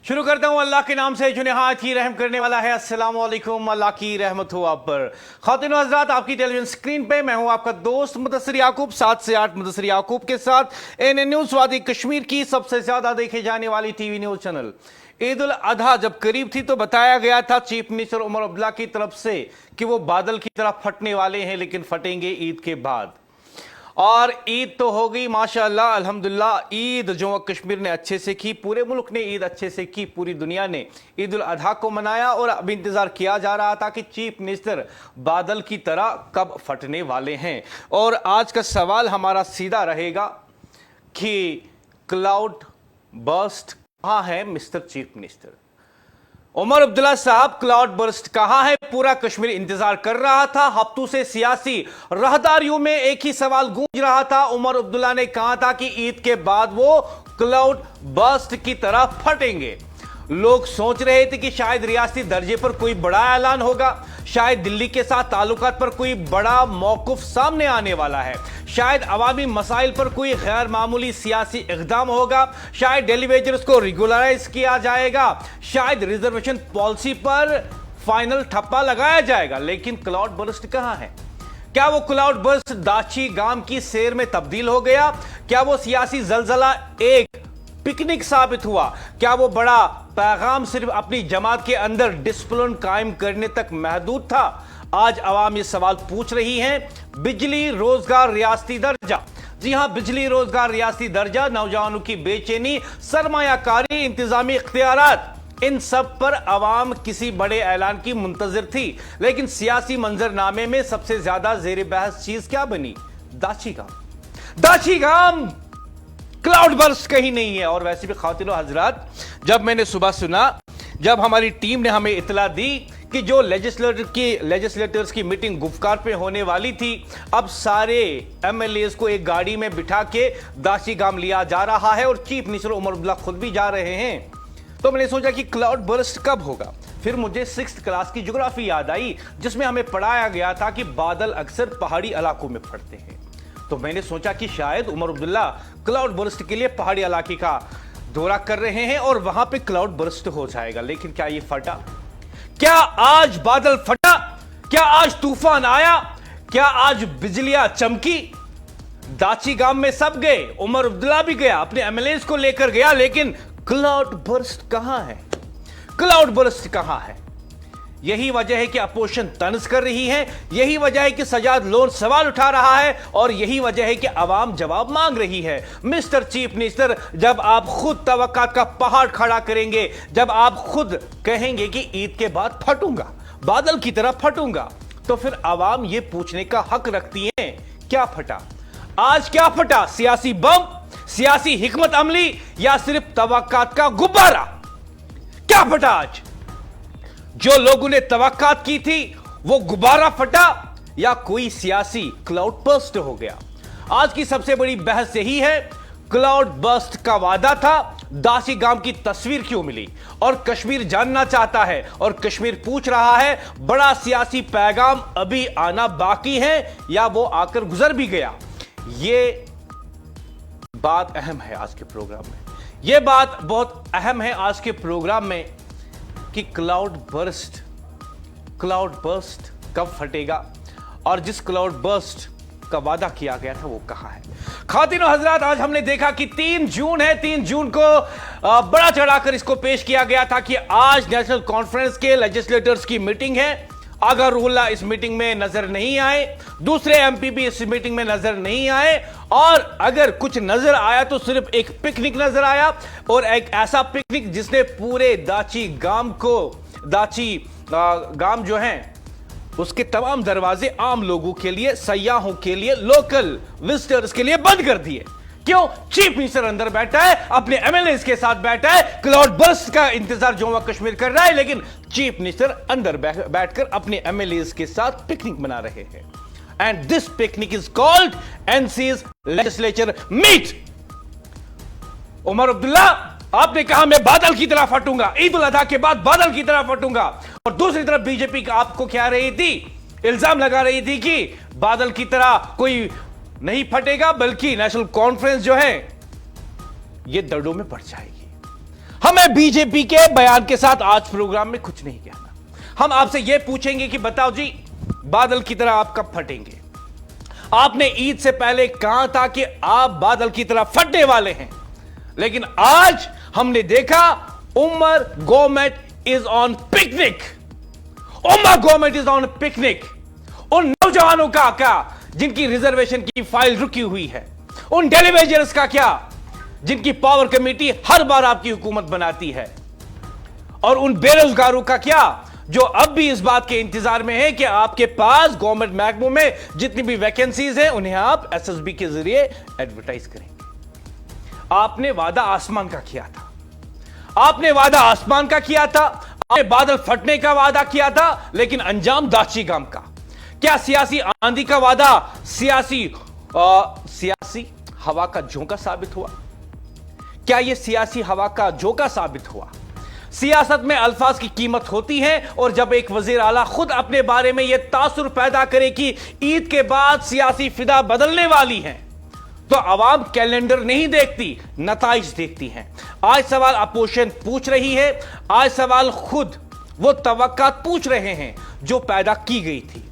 शुरू करता हूं अल्लाह के नाम से जो निहायत ही रहम करने वाला है। अस्सलाम वालेकुम, अल्लाह की रहमत हो आप पर। ख़ातिन हज़रात, आपकी टेलीविजन स्क्रीन पे मैं हूं आपका दोस्त मुदस्सिर याकूब, 7 से 8 मुदस्सिर याकूब के साथ एएनएन न्यूज़ वादी कश्मीर की सबसे ज्यादा देखे जाने वाली TV news channel. Eid ul Adha जब करीब थी तो बताया गया था चीफ मिनिस्टर उमर अब्दुल्ला की तरफ से कि वो बादल की तरह फटने वाले हैं, लेकिन फटेंगे ईद के बाद। और ईद तो हो गई माशाअल्लाह, अल्हम्दुलिल्लाह। ईद जम्मू कश्मीर ने अच्छे से की, पूरे मुल्क ने ईद अच्छे से की, पूरी दुनिया ने ईद उल अधा को मनाया। और अब इंतजार किया जा रहा था कि चीफ मिनिस्टर बादल की तरह कब फटने वाले हैं। और आज का सवाल हमारा सीधा रहेगा कि क्लाउड बर्स्ट कहां है mister chief minister Omar Abdullah साहब? क्लाउड बर्स्ट कहां है? पूरा कश्मीर इंतजार कर रहा था। हफ्तों से सियासी राहदारियों में एक ही सवाल गूंज रहा था। उमर अब्दुल्ला ने कहा था कि ईद के बाद वो क्लाउड बर्स्ट की तरह फटेंगे। लोग सोच रहे थे कि शायद रियासती दर्जे पर कोई बड़ा ऐलान होगा, शायद दिल्ली के साथ ताल्लुकात पर कोई बड़ा मौक़िफ़ सामने आने वाला है, शायद अवामी मसाइल पर कोई गैर मामूली सियासी इक़दाम होगा, शायद डेली वेजर्स को रेगुलराइज किया जाएगा, शायद रिजर्वेशन पॉलिसी पर फाइनल ठप्पा लगाया जाएगा। लेकिन क्लाउड बर्स्ट कहां है? क्या वो क्लाउड बर्स्ट दाची गांव की सैर में तब्दील हो गया? क्या वो सियासी जलजला एक पिकनिक साबित हुआ? क्या वो बड़ा पैगाम सिर्फ अपनी जमात के अंदर डिसिप्लिन कायम करने तक महदूद था? आज अवाम ये सवाल पूछ रही हैं। बिजली रोजगार रियासती दर्जा, जी हां, बिजली रोजगार रियासती दर्जा, नौजवानों की बेचैनी, सरमायाकारी, इंतजामी इख्तियारात, इन सब पर अवाम किसी बड़े ऐलान की मुंतजर थी। लेकिन सियासी मंजरनामे में सबसे ज्यादा जेर बहस चीज क्या बनी? दाची गांव। दाची गांव क्लाउड बर्स्ट कहीं नहीं है। और वैसे भी ख़ातिनो हजरात, जब मैंने सुबह सुना, जब हमारी टीम ने हमें इतला दी कि जो लेजिस्लेटर्स की मीटिंग गुफकार पे होने वाली थी, अब सारे एमएलएस को एक गाड़ी में बिठा के दाची गांव लिया जा रहा है और चीफ मिनिस्टर उमर अब्दुल्ला खुद भी जा रहे हैं, तो मैंने सोचा कि क्लाउड बर्स्ट कब होगा। फिर मुझे 6th क्लास की ज्योग्राफी याद आई, जिसमें हमें पढ़ाया गया था कि बादल अक्सर पहाड़ी इलाकों में फटते हैं। तो मैंने सोचा कि शायद उमर अब्दुल्ला क्लाउड बर्स्ट के लिए पहाड़ी इलाके का दौरा कर रहे हैं और वहां पे क्लाउड बर्स्ट हो जाएगा। लेकिन क्या ये फटा? क्या आज बादल फटा? क्या आज तूफान आया? क्या आज बिजलियां चमकी? दाची गांव में सब गए, उमर अब्दुल्ला भी गया, अपने एमएलएस को लेकर गया, लेकिन क्लाउड बर्स्ट कहां है? क्लाउड बर्स्ट कहां है? यही वजह है कि अपोजिशन तंज कर रही है, यही वजह है कि सजाद लोन सवाल उठा रहा है, और यही वजह है कि अवाम जवाब मांग रही है। मिस्टर चीफ मिनिस्टर, जब आप खुद तवक्कात का पहाड़ खड़ा करेंगे, जब आप खुद कहेंगे कि ईद के बाद फटूंगा, बादल की तरह फटूंगा, तो फिर अवाम यह पूछने का हक रखती है क्या फटा? आज क्या फटा? सियासी बम, सियासी हिकमत अमली, या सिर्फ तवक्कात का गुब्बारा? क्या फटा आज? जो लोगों ने तवक्कात की थी वो गुब्बारा फटा, या कोई सियासी क्लाउड बर्स्ट हो गया? आज की सबसे बड़ी बहस यही है, क्लाउड बर्स्ट का वादा था, दाची गांव की तस्वीर क्यों मिली? और कश्मीर जानना चाहता है, और कश्मीर पूछ रहा है, बड़ा सियासी पैगाम अभी आना बाकी है या वो आकर गुजर भी गया? ये बात अहम है आज के प्रोग्राम में। यह बात बहुत अहम है आज के प्रोग्राम में कि क्लाउड बर्स्ट कब फटेगा, और जिस क्लाउड बर्स्ट का वादा किया गया था वो कहां है? खातिनो हजरात, आज हमने देखा कि 3 जून है। 3 जून को बड़ा चढ़ाकर इसको पेश किया गया था कि आज नेशनल कॉन्फ्रेंस के लेजिस्लेटर्स की मीटिंग है। अगर रुल्ला इस मीटिंग में नजर नहीं आए, दूसरे एमपी भी इस मीटिंग में नजर नहीं आए, और अगर कुछ नजर आया तो सिर्फ एक पिकनिक नजर आया, और एक ऐसा पिकनिक जिसने पूरे दाची गांव जो है उसके तमाम दरवाजे आम लोगों के लिए, सयाहों के लिए, लोकल विजिटर्स के लिए बंद कर दिए। क्यों? चीफ मिनिस्टर अंदर बैठा है, अपने एमएलएस के साथ बैठा है, क्लाउड बर्स्ट का इंतजार जम्मू कश्मीर कर रहा है, लेकिन चीफ मिनिस्टर अंदर बैठकर अपने एमएलएस के साथ पिकनिक मना रहे हैं। And this picnic is called NC's legislature meet. Omar Abdullah, आपने कहा मैं बादल की तरह फटूंगा, ईद उल अधा के बाद बादल की तरह फटूंगा, और दूसरी तरफ बीजेपी आपको क्या रही थी, इल्जाम लगा रही थी कि बादल की तरह कोई नहीं फटेगा, बल्कि नेशनल कॉन्फ्रेंस जो है ये दर्दों में पड़ जाएगी। हमें बीजेपी के बयान के साथ आज प्रोग्राम में कुछ नहीं कहना। हम आपसे यह पूछेंगे कि बताओ जी, बादल की तरह आप कब फटेंगे? आपने ईद से पहले कहा था कि आप बादल की तरह फटने वाले हैं, लेकिन आज हमने देखा Omar government is on picnic. Omar government is on picnic. उन नौजवानों का क्या जिनकी रिजर्वेशन की फाइल रुकी हुई है? उन टेलीविजन्स का क्या जिनकी पावर कमेटी हर बार आपकी हुकूमत बनाती है? और उन बेरोजगारों का क्या जो अब भी इस बात के इंतजार में है कि आपके पास गवर्नमेंट महकमों में जितनी भी वैकेंसीज हैं उन्हें आप एसएसबी के जरिए एडवर्टाइज करेंगे। आपने वादा आसमान का किया था। आपने वादा आसमान का किया था। आपने बादल फटने का वादा किया था, लेकिन अंजाम दाची गांव का। क्या सियासी आंधी का वादा सियासी हवा का झोंका साबित हुआ? क्या यह सियासी हवा का झोंका साबित हुआ? सियासत में अल्फाज की कीमत होती है, और जब एक वजीर आला खुद अपने बारे में यह तासुर पैदा करे कि ईद के बाद सियासी फिदा बदलने वाली है, तो आवाम कैलेंडर नहीं देखती, नताइज देखती है। आज सवाल अपोजिशन पूछ रही है। आज सवाल खुद वो तवक्कात पूछ रहे हैं जो पैदा की गई थी।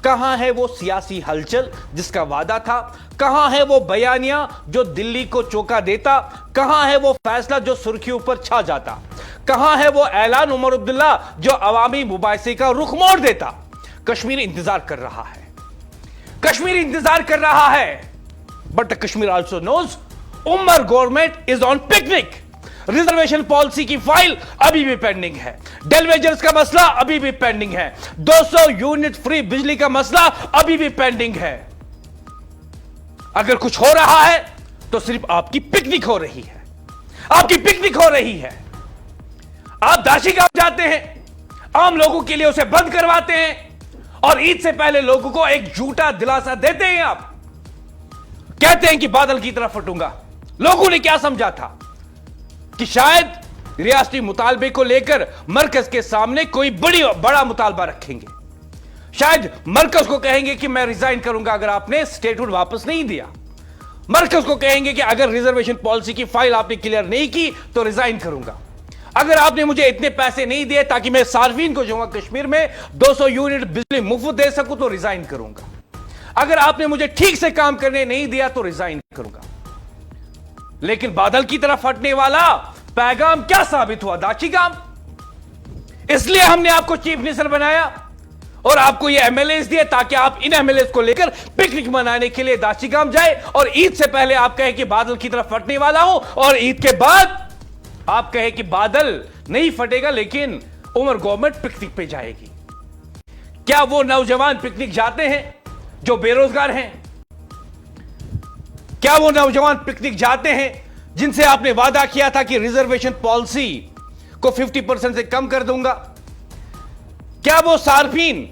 कहां है वो सियासी हलचल जिसका वादा था? कहां है वो बयानिया जो दिल्ली को चौंका देता? कहां है वो फैसला जो सुर्खियों पर छा जाता? कहां है वो ऐलान उमर अब्दुल्ला जो अवामी मुबाहिसे का रुख मोड़ देता? कश्मीर इंतजार कर रहा है। कश्मीर इंतजार कर रहा है। But Kashmir also knows Omar government is on picnic. Reservation policy की फाइल अभी भी पेंडिंग है। टेलीविजन्स का मसला अभी भी पेंडिंग है। 200 यूनिट फ्री बिजली का मसला अभी भी पेंडिंग है। अगर कुछ हो रहा है तो सिर्फ आपकी पिकनिक हो रही है। आपकी पिकनिक हो रही है। आप दाशी गांव जाते हैं, आम लोगों के लिए उसे बंद करवाते हैं, और ईद से पहले लोगों को एक झूठा दिलासा देते हैं। आप कहते हैं कि बादल की तरफ फटूंगा। लोगों ने क्या समझा था कि शायद रियासती मुतालबे को लेकर मरकज के सामने कोई बड़ा मुतालबा रखेंगे। शायद मरकज को कहेंगे कि मैं रिजाइन करूंगा अगर आपने स्टेटहुड वापस नहीं दिया। मरकज को कहेंगे कि अगर रिजर्वेशन पॉलिसी की फाइल आपने क्लियर नहीं की तो रिजाइन करूंगा। अगर आपने मुझे इतने पैसे नहीं दिए ताकि मैं सार्फिन को जम्मू कश्मीर में 200 यूनिट बिजली मुफ्त दे सकूं तो रिजाइन करूंगा। अगर आपने मुझे ठीक से काम करने नहीं दिया तो रिजाइन करूंगा। लेकिन बादल की तरफ फटने वाला पैगाम क्या साबित हुआ? दाची गांव। इसलिए हमने आपको चीफ मिनिस्टर बनाया और आपको ये एमएलए दिए ताकि आप इन एमएलए को लेकर पिकनिक मनाने के लिए दाची गांव जाए, और ईद से पहले आप कहे कि बादल की तरफ फटने वाला हूं, और ईद के बाद आप कहे कि बादल नहीं फटेगा लेकिन उमर गवर्नमेंट पिकनिक पे जाएगी। क्या वो नौजवान पिकनिक जाते हैं जो बेरोजगार हैं? क्या वो नौजवान पिकनिक जाते हैं जिनसे आपने वादा किया था कि रिजर्वेशन पॉलिसी को 50% से कम कर दूंगा? क्या वो सार्फिन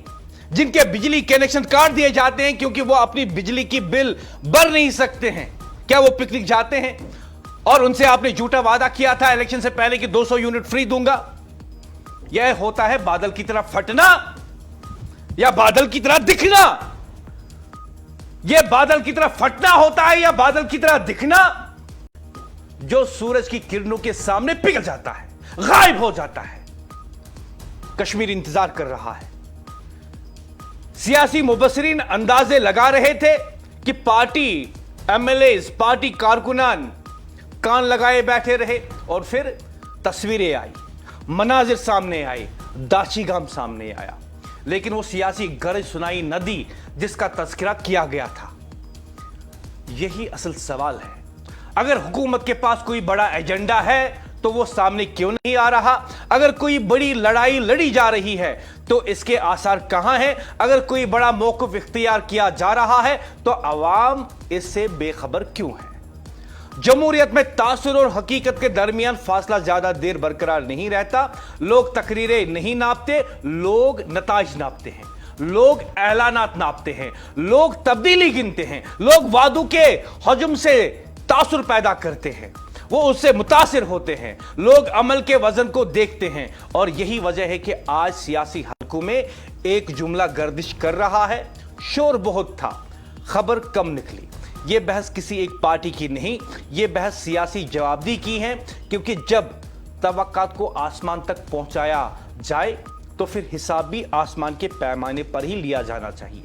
जिनके बिजली कनेक्शन काट दिए जाते हैं क्योंकि वो अपनी बिजली की बिल भर नहीं सकते हैं, क्या वो पिकनिक जाते हैं? और उनसे आपने झूठा वादा किया था इलेक्शन से पहले कि 200 यूनिट फ्री दूंगा। यह होता है बादल की तरह फटना या बादल की तरह दिखना? यह बादल की तरह फटना होता है या बादल की तरह दिखना? जो सूरज की किरणों के सामने पिघल जाता है, गायब हो जाता है। कश्मीर इंतजार कर रहा है। सियासी मुबस्सिरीन अंदाजे लगा रहे थे कि पार्टी एमएलए, पार्टी कारकुनान कान लगाए बैठे रहे, और फिर तस्वीरें आई, मनाजिर सामने आए, दाची गांव सामने आया। लेकिन वो सियासी गरज सुनाई न दी जिसका तस्करा किया गया था। यही असल सवाल है। अगर हुकूमत के पास कोई बड़ा एजेंडा है तो वो सामने क्यों नहीं आ रहा? अगर कोई बड़ी लड़ाई लड़ी जा रही है तो इसके आसार कहां हैं? अगर कोई बड़ा मौक़िफ़ इख्तियार किया जा रहा है तो अवाम इससे बेखबर क्यों है? जमहूरियत में तासुर और हकीकत के दरमियान फासला ज्यादा देर बरकरार नहीं रहता। लोग तकरीरें नहीं नापते, लोग नताइज नापते हैं। लोग ऐलानात नापते हैं, लोग तब्दीली गिनते हैं, लोग वादों के हजम से तासुर पैदा करते हैं, वो उससे मुतासिर होते हैं। लोग अमल के वजन को देखते हैं, और यही वजह है कि आज सियासी हलकों में एक जुमला गर्दिश कर रहा है, शोर बहुत था, खबर कम निकली। यह बहस किसी एक पार्टी की नहीं, यह बहस सियासी जवाबदेही की है, क्योंकि जब तवक्कात को आसमान तक पहुंचाया जाए तो फिर हिसाब भी आसमान के पैमाने पर ही लिया जाना चाहिए।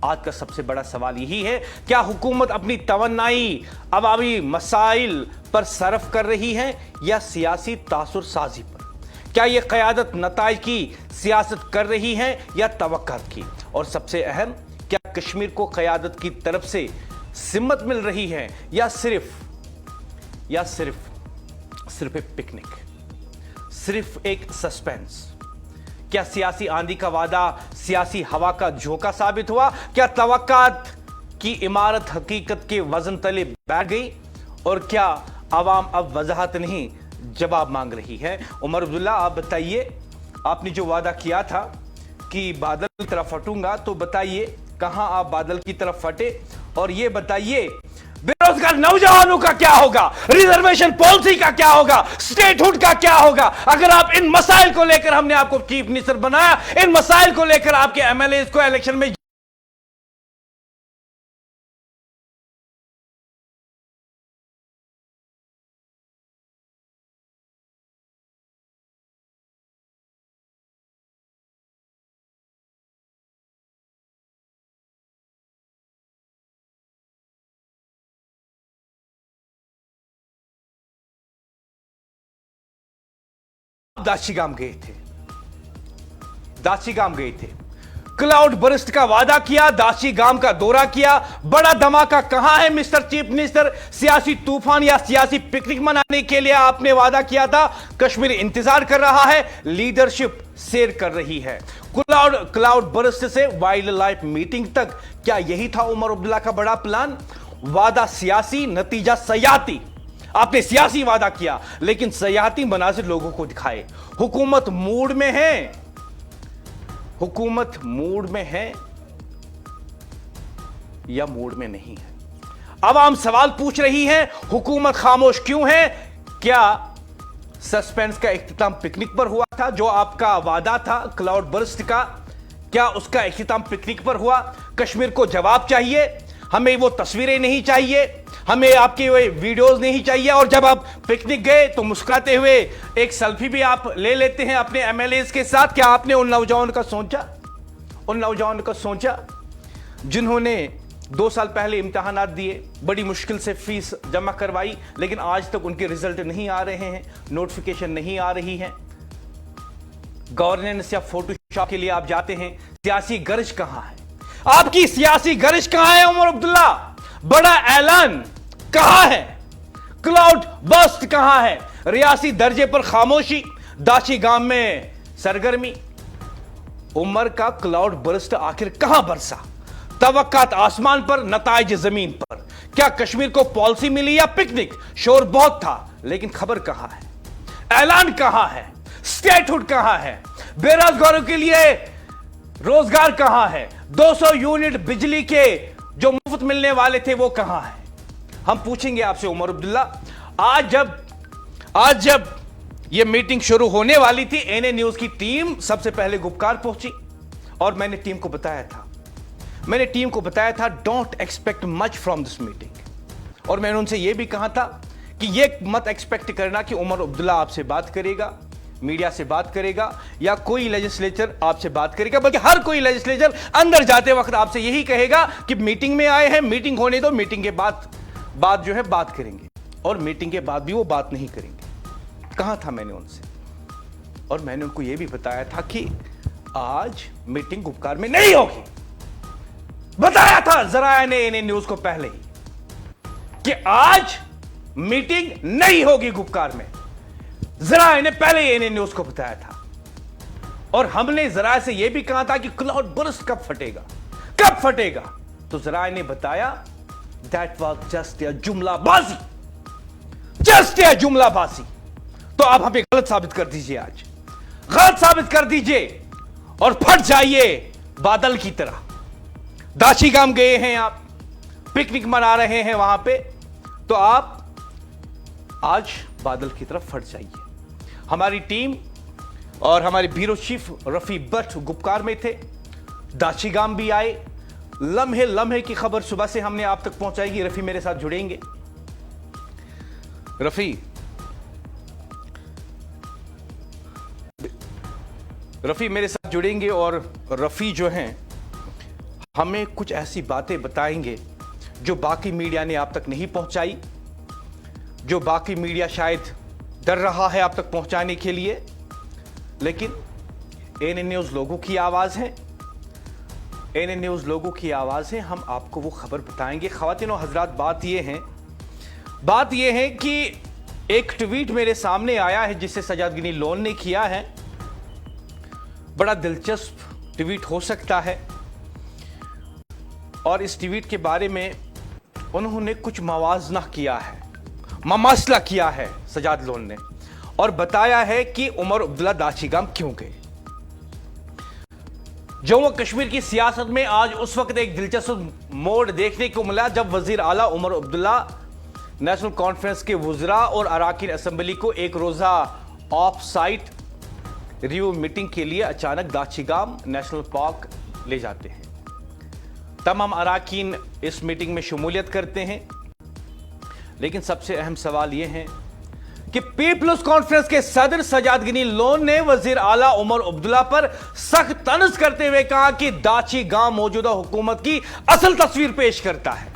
आज का सबसे बड़ा सवाल यही है, क्या हुकूमत अपनी तवन्नाई अवामी मसाइल पर सर्फ कर रही है या सियासी तासुर साजी पर? क्या यह क़यादत नताइज की सियासत कर रही है या तवक्कात की? और सबसे अहम, क्या कश्मीर को क़यादत की तरफ से सिम्मत मिल रही है या सिर्फ एक पिकनिक, सिर्फ एक सस्पेंस? क्या सियासी आंधी का वादा सियासी हवा का झोंका साबित हुआ? क्या तवक्कात की इमारत हकीकत के वजन तले बैठ गई? और क्या आवाम अब वजाहत नहीं जवाब मांग रही है? उमर अब्दुल्ला, आप बताइए, आपने जो वादा किया था कि बादल की तरफ फटूंगा, तो बताइए कहां आप बादल की तरफ फटे? और ये बताइए बेरोजगार नौजवानों का क्या होगा, रिजर्वेशन पॉलिसी का क्या होगा, स्टेटहुड का क्या होगा? अगर आप इन मसाइल को लेकर, हमने आपको चीफ मिनिस्टर बनाया, इन मसाइल को लेकर आपके एमएलए को इलेक्शन में दाशीगाम गए थे, क्लाउड बर्स्ट का वादा किया, दाशीगाम का दौरा किया। बड़ा धमाका कहां है मिस्टर चीफ मिनिस्टर? सियासी तूफान या सियासी पिकनिक मनाने के लिए आपने वादा किया था। कश्मीर इंतजार कर रहा है, लीडरशिप शेयर कर रही है। क्लाउड बर्स्ट से वाइल्ड लाइफ मीटिंग तक, क्या यही था उमर अब्दुल्ला का बड़ा प्लान? वादा सियासी, नतीजा सयाती। आपने सियासी वादा किया लेकिन सयाती मनाजिर लोगों को दिखाए। हुकूमत मूड में है या मूड में नहीं है? आवाम सवाल पूछ रही है, हुकूमत खामोश क्यों है? क्या सस्पेंस का इख्तिताम पिकनिक पर हुआ था? जो आपका वादा था क्लाउड बर्स्ट का, क्या उसका इख्तिताम पिकनिक पर हुआ? कश्मीर को जवाब चाहिए। हमें वो तस्वीरें नहीं चाहिए, हमें आपके वो वीडियोस नहीं चाहिए। और जब आप पिकनिक गए तो मुस्कुराते हुए एक सेल्फी भी आप ले लेते हैं अपने एमएलए के साथ। क्या आपने उन नौजवानों का सोचा जिन्होंने 2 साल पहले इम्तिहानात दिए, बड़ी मुश्किल से फीस जमा करवाई, लेकिन आज तक उनके रिजल्ट नहीं आ रहे हैं, नोटिफिकेशन नहीं आ रही है? गवर्नेंस या फोटोशॉप के लिए आप जाते हैं, सियासी गर्ज कहां है? आपकी सियासी गर्ज कहां है उमर अब्दुल्ला? बड़ा ऐलान कहां है? क्लाउड बर्स्ट कहां है? रियासी दर्जे पर खामोशी, दाशीगाम में सरगर्मी। उमर का क्लाउड बर्स्ट आखिर कहां बरसा? तवक्कात आसमान पर, नताइज जमीन पर। क्या कश्मीर को पॉलिसी मिली या पिकनिक? शोर बहुत था लेकिन खबर कहां है? ऐलान कहां है? स्टेटहुड कहां है? बेरोजगारों के लिए रोजगार कहां है? 200 यूनिट बिजली के जो मुफ्त मिलने वाले थे वो कहां है? हम पूछेंगे आपसे उमर अब्दुल्ला। आज जब ये मीटिंग शुरू होने वाली थी, एनए न्यूज की टीम सबसे पहले गुपकार पहुंची और मैंने टीम को बताया था don't expect much from this meeting. और मैंने उनसे यह भी कहा था कि यह मत एक्सपेक्ट करना कि उमर अब्दुल्ला आपसे बात करेगा, मीडिया से बात करेगा या कोई लेजिस्लेचर आपसे बात करेगा, बल्कि हर कोई लेजिस्लेचर अंदर जाते वक्त आपसे यही कहेगा कि मीटिंग में आए हैं, मीटिंग होने दो, मीटिंग के बाद जो है बात करेंगे। और मीटिंग के बाद भी वो बात नहीं करेंगे। कहा था मैंने उनसे, और मैंने उनको यह भी बताया था कि आज मीटिंग गुपकार में नहीं होगी। बताया था जराया ने एनए न्यूज को पहले ही कि आज मीटिंग नहीं होगी गुपकार में। जराया ने पहले ही एनए न्यूज को बताया था। और हमने जराया से यह भी कहा था कि क्लाउड बर्स्ट कब फटेगा? तो जराया ने बताया दैट वाज जस्ट ए जुमलाबाजी। तो आप हमें गलत साबित कर दीजिए, आज गलत साबित कर दीजिए और फट जाइए बादल की तरह। दाशीगाम गए हैं आप, पिकनिक मना रहे हैं वहां पे, तो आप आज बादल की तरफ फट जाइए। हमारी टीम और हमारे ब्यूरो चीफ रफी भट्ट गुपकार में थे, दाशीगाम भी आए। लम्हे की खबर सुबह से हमने आप तक पहुंचाएगी। रफी मेरे साथ जुड़ेंगे। रफी, रफ़ी मेरे साथ जुड़ेंगे और रफ़ी जो हैं हमें कुछ ऐसी बातें बताएंगे जो बाकी मीडिया ने आप तक नहीं पहुंचाई, जो बाकी मीडिया शायद डर रहा है आप तक पहुंचाने के लिए, लेकिन एएनएन न्यूज़ लोगों की आवाज़ है। एएनएन न्यूज़ लोगों की आवाज़ है, हम आपको वो खबर बताएंगे। ख़वातीन और हज़रात, बात यह है कि एक ट्वीट मेरे सामने आया है जिसे सजाद गनी लोन ने किया है। बड़ा दिलचस्प ट्वीट हो सकता है और इस ट्वीट के बारे में उन्होंने कुछ ममासला किया है सजाद लोन ने, और बताया है कि उमर अब्दुल्ला दाशिगाम क्यों गए। जम्मू कश्मीर की सियासत में आज उस वक्त एक दिलचस्प मोड़ देखने को मिला जब वजीर आला उमर अब्दुल्ला नेशनल कॉन्फ्रेंस के वुज़रा और अराकीन असेंबली को एक रोजा ऑफ साइट रिव्यू मीटिंग के लिए अचानक दाशिगाम नेशनल पार्क ले जाते हैं। तमाम अराकीन इस मीटिंग में शमूलियत करते हैं, लेकिन सबसे अहम सवाल यह है कि पीपल्स कॉन्फ्रेंस के सदर सजाद गनी लोन ने वजीर आला उमर अब्दुल्ला पर सख्त तंज करते हुए कहा कि दाशिगाम मौजूदा हुकूमत की असल तस्वीर पेश करता है।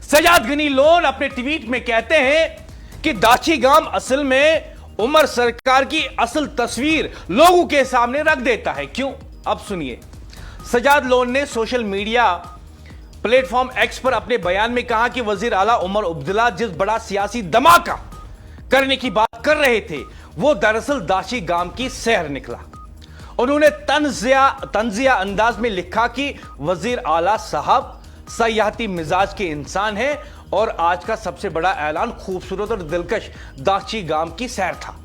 सजाद गनी लोन अपने ट्वीट में कहते हैं कि दाशिगाम असल में उमर सरकार की असल तस्वीर लोगों के सामने रख देता है। क्यों? अब सुनिए। सजाद लोन ने सोशल मीडिया प्लेटफॉर्म एक्स पर अपने बयान में कहा कि वजीर आला उमर अब्दुल्ला जिस बड़ा सियासी धमाका करने की बात कर रहे थे वो दरअसल दाशिगाम की सैर निकला। उन्होंने तंजिया अंदाज में लिखा कि वजीर आला साहब सयाहती मिजाज के इंसान हैं और आज का सबसे बड़ा ऐलान खूबसूरत और दिलकश दाशिगाम की सैर था।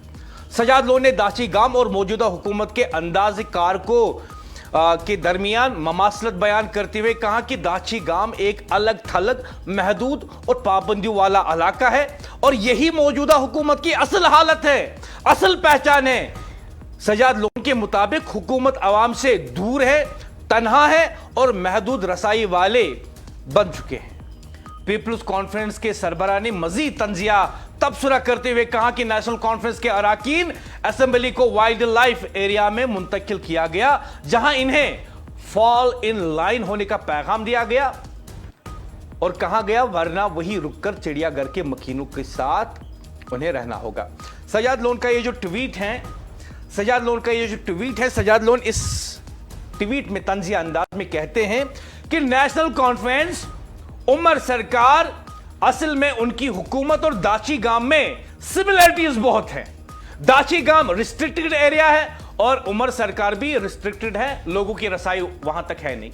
सजाद लोन ने दाशिगाम और मौजूदा हुकूमत के अंदाज कार को के दरमियान ममासलत बयान करते हुए कहा कि दाशिगाम एक अलग थलग, महदूद और पाबंदियों वाला इलाका है और यही मौजूदा हुकूमत की असल हालत है, असल पहचान है। सजाद लोन के मुताबिक हुकूमत अवाम से दूर है, तन्हा है और महदूद रसाई वाले बन चुके हैं। पीपल्स कॉन्फ्रेंस के सरबराह ने मजीद तंजिया तबसरा करते हुए कहा कि नेशनल कॉन्फ्रेंस के अराकीन असेंबली को वाइल्ड लाइफ एरिया में मुंतकिल किया गया, जहां इन्हें फॉल इन लाइन होने का पैगाम दिया गया और कहा गया वरना वही रुककर चिड़ियाघर के मकीनों के साथ उन्हें रहना होगा। सजाद लोन का ये जो ट्वीट है, सजाद लोन इस ट्वीट में तंजिया अंदाज में कहते हैं कि नेशनल कॉन्फ्रेंस उमर सरकार असल में उनकी हुकूमत और दाशिगाम में सिमिलरिटीज बहुत हैं। दाशिगाम रिस्ट्रिक्टेड एरिया है और उमर सरकार भी रिस्ट्रिक्टेड है, लोगों की रसाई वहां तक है नहीं।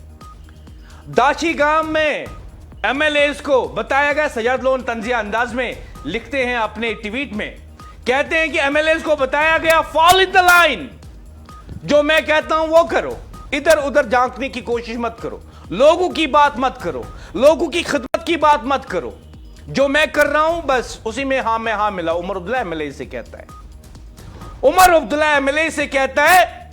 दाशिगाम में एमएलएस को बताया गया, सजाद लोन तंजिया अंदाज में लिखते हैं अपने ट्वीट में, कहते हैं कि एमएलएस को बताया गया फॉलो इन द लाइन, जो मैं कहता हूं वो करो, इधर उधर झांकने की कोशिश मत करो, लोगों की बात मत करो, लोगों की खिदमत की बात मत करो, जो मैं कर रहा हूं बस उसी में हां में हां मिला। उमर अब्दुल्ला एमएलए से कहता है, उमर अब्दुल्ला एमएलए से कहता है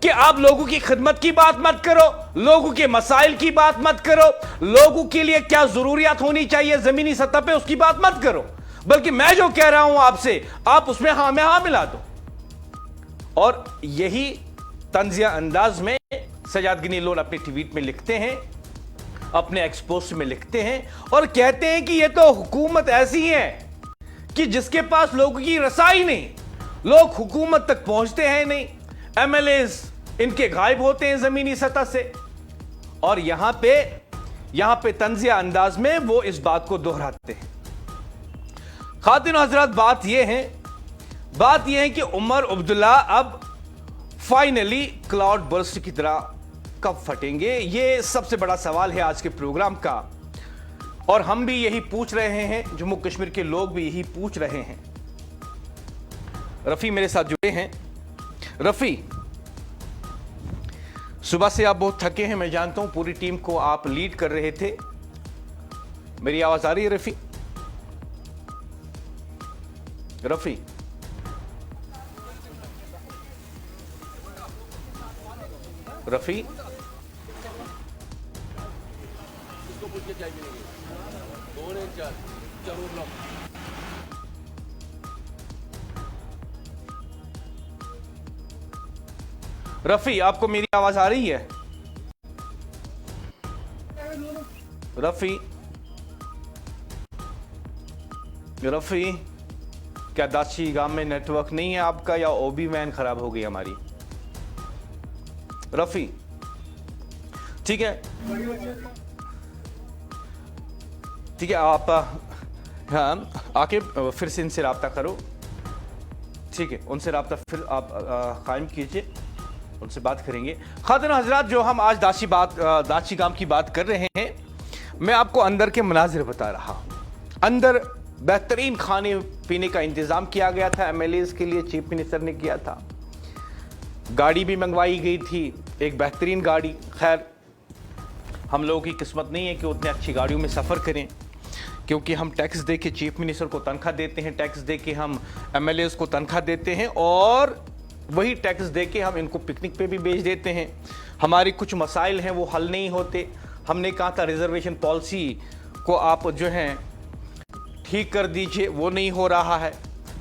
कि आप लोगों की खिदमत की बात मत करो, लोगों के मसाइल की बात मत करो, लोगों के लिए क्या जरूरियात होनी चाहिए जमीनी सतह पे उसकी बात मत करो, बल्कि मैं जो कह रहा हूं आपसे आप उसमें हां में हां मिला दो। और यही तंजिया अंदाज में सजाद गनी लोन अपने ट्वीट में लिखते हैं, अपने एक्सपोस्ट में लिखते हैं और कहते हैं कि यह तो हुकूमत ऐसी है कि जिसके पास लोगों की रसाई नहीं, लोग हुकूमत तक पहुंचते हैं नहीं, एमएलएस इनके गायब होते हैं जमीनी सतह से। और यहां पे तंजिया अंदाज में वो इस बात को दोहराते हैं। खातिन हजरात, बात यह है कि उमर अब्दुल्ला अब फाइनली क्लाउड बर्स्ट की तरह कब फटेंगे, ये सबसे बड़ा सवाल है आज के प्रोग्राम का। और हम भी यही पूछ रहे हैं, जम्मू कश्मीर के लोग भी यही पूछ रहे हैं। रफी मेरे साथ जुड़े हैं। रफी, सुबह से आप बहुत थके हैं, मैं जानता हूं, पूरी टीम को आप लीड कर रहे थे। मेरी आवाज आ रही है रफी? रफी रफी रफी, आपको मेरी आवाज आ रही है? रफी, रफी, क्या दाची गांव में नेटवर्क नहीं है आपका, या ओबी वैन खराब हो गई हमारी? रफी, ठीक है, ठीक है, आप हाँ आके फिर से इनसे रब्ता करो, ठीक है, उनसे रब्ता फिर आप कायम कीजिए, उनसे बात करेंगे। खातिन हजरात, जो हम आज दाची गांव की बात कर रहे हैं, मैं आपको अंदर के मनाजिर बता रहा हूं। अंदर बेहतरीन खाने पीने का इंतजाम किया गया था, एमएलएस के लिए चीफ मिनिस्टर ने किया था। गाड़ी भी मंगवाई गई थी, एक बेहतरीन गाड़ी। खैर, हम लोगों की किस्मत नहीं है कि उतने अच्छी गाड़ियों में सफ़र करें, क्योंकि हम टैक्स दे के चीफ मिनिस्टर को तनख्वाह देते हैं, टैक्स दे के हम एमएलएस को तनख्वाह देते हैं, और वही टैक्स दे के हम इनको पिकनिक पे भी भेज देते हैं। हमारे कुछ मसाइल हैं वो हल नहीं होते। हमने कहा था रिजर्वेशन पॉलिसी को आप जो हैं ठीक कर दीजिए, वो नहीं हो रहा है।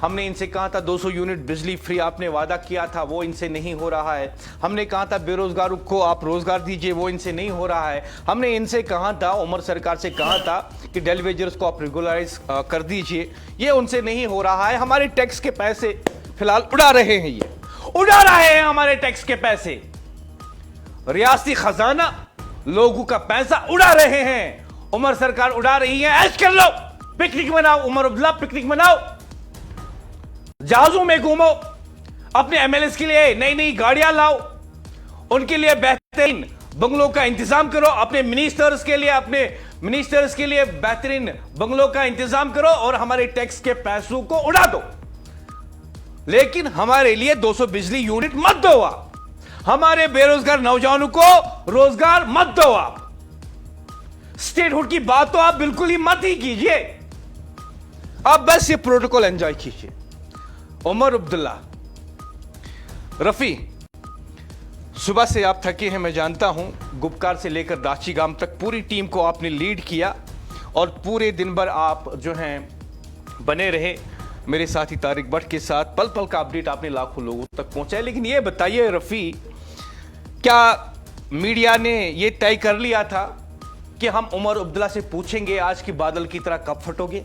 हमने इनसे कहा था 200 यूनिट बिजली फ्री आपने वादा किया था, वो इनसे नहीं हो रहा है। हमने कहा था बेरोजगारों को आप रोजगार दीजिए, वो इनसे नहीं हो रहा है। हमने इनसे कहा था, उमर सरकार से कहा था कि डेली वेजर्स को आप रेगुलराइज कर दीजिए, ये उनसे नहीं हो रहा है। हमारे टैक्स के पैसे फिलहाल उड़ा रहे हैं, ये उड़ा रहे हैं हमारे टैक्स के पैसे। रियासती खजाना लोगों का पैसा उड़ा रहे हैं, उमर सरकार उड़ा रही है। ऐश कर लो, पिकनिक मनाओ, उमर अब्दुल्ला पिकनिक मनाओ, जहाजों में घूमो, अपने एमएलएस के लिए नई नई गाड़ियां लाओ, उनके लिए बेहतरीन बंगलों का इंतजाम करो, अपने मिनिस्टर्स के लिए बेहतरीन बंगलों का इंतजाम करो, और हमारे टैक्स के पैसों को उड़ा दो। लेकिन हमारे लिए 200 बिजली यूनिट मत दो आप, हमारे बेरोजगार नौजवानों को रोजगार मत दो आप। स्टेटहुड की बात तो आप बिल्कुल ही मत ही कीजिए, आप बस ये प्रोटोकॉल एंजॉय कीजिए। उमर अब्दुल्ला, रफी, सुबह से आप थके हैं, मैं जानता हूं। गुपकार से लेकर दाची गांव तक पूरी टीम को आपने लीड किया, और पूरे दिन भर आप जो हैं बने रहे मेरे साथी तारिक भट्ट के साथ। पल पल का अपडेट आपने लाखों लोगों तक पहुंचाया। लेकिन ये बताइए रफी, क्या मीडिया ने ये तय कर लिया था कि हम उमर अब्दुल्ला से पूछेंगे आज की बादल की तरह कब फटोगे?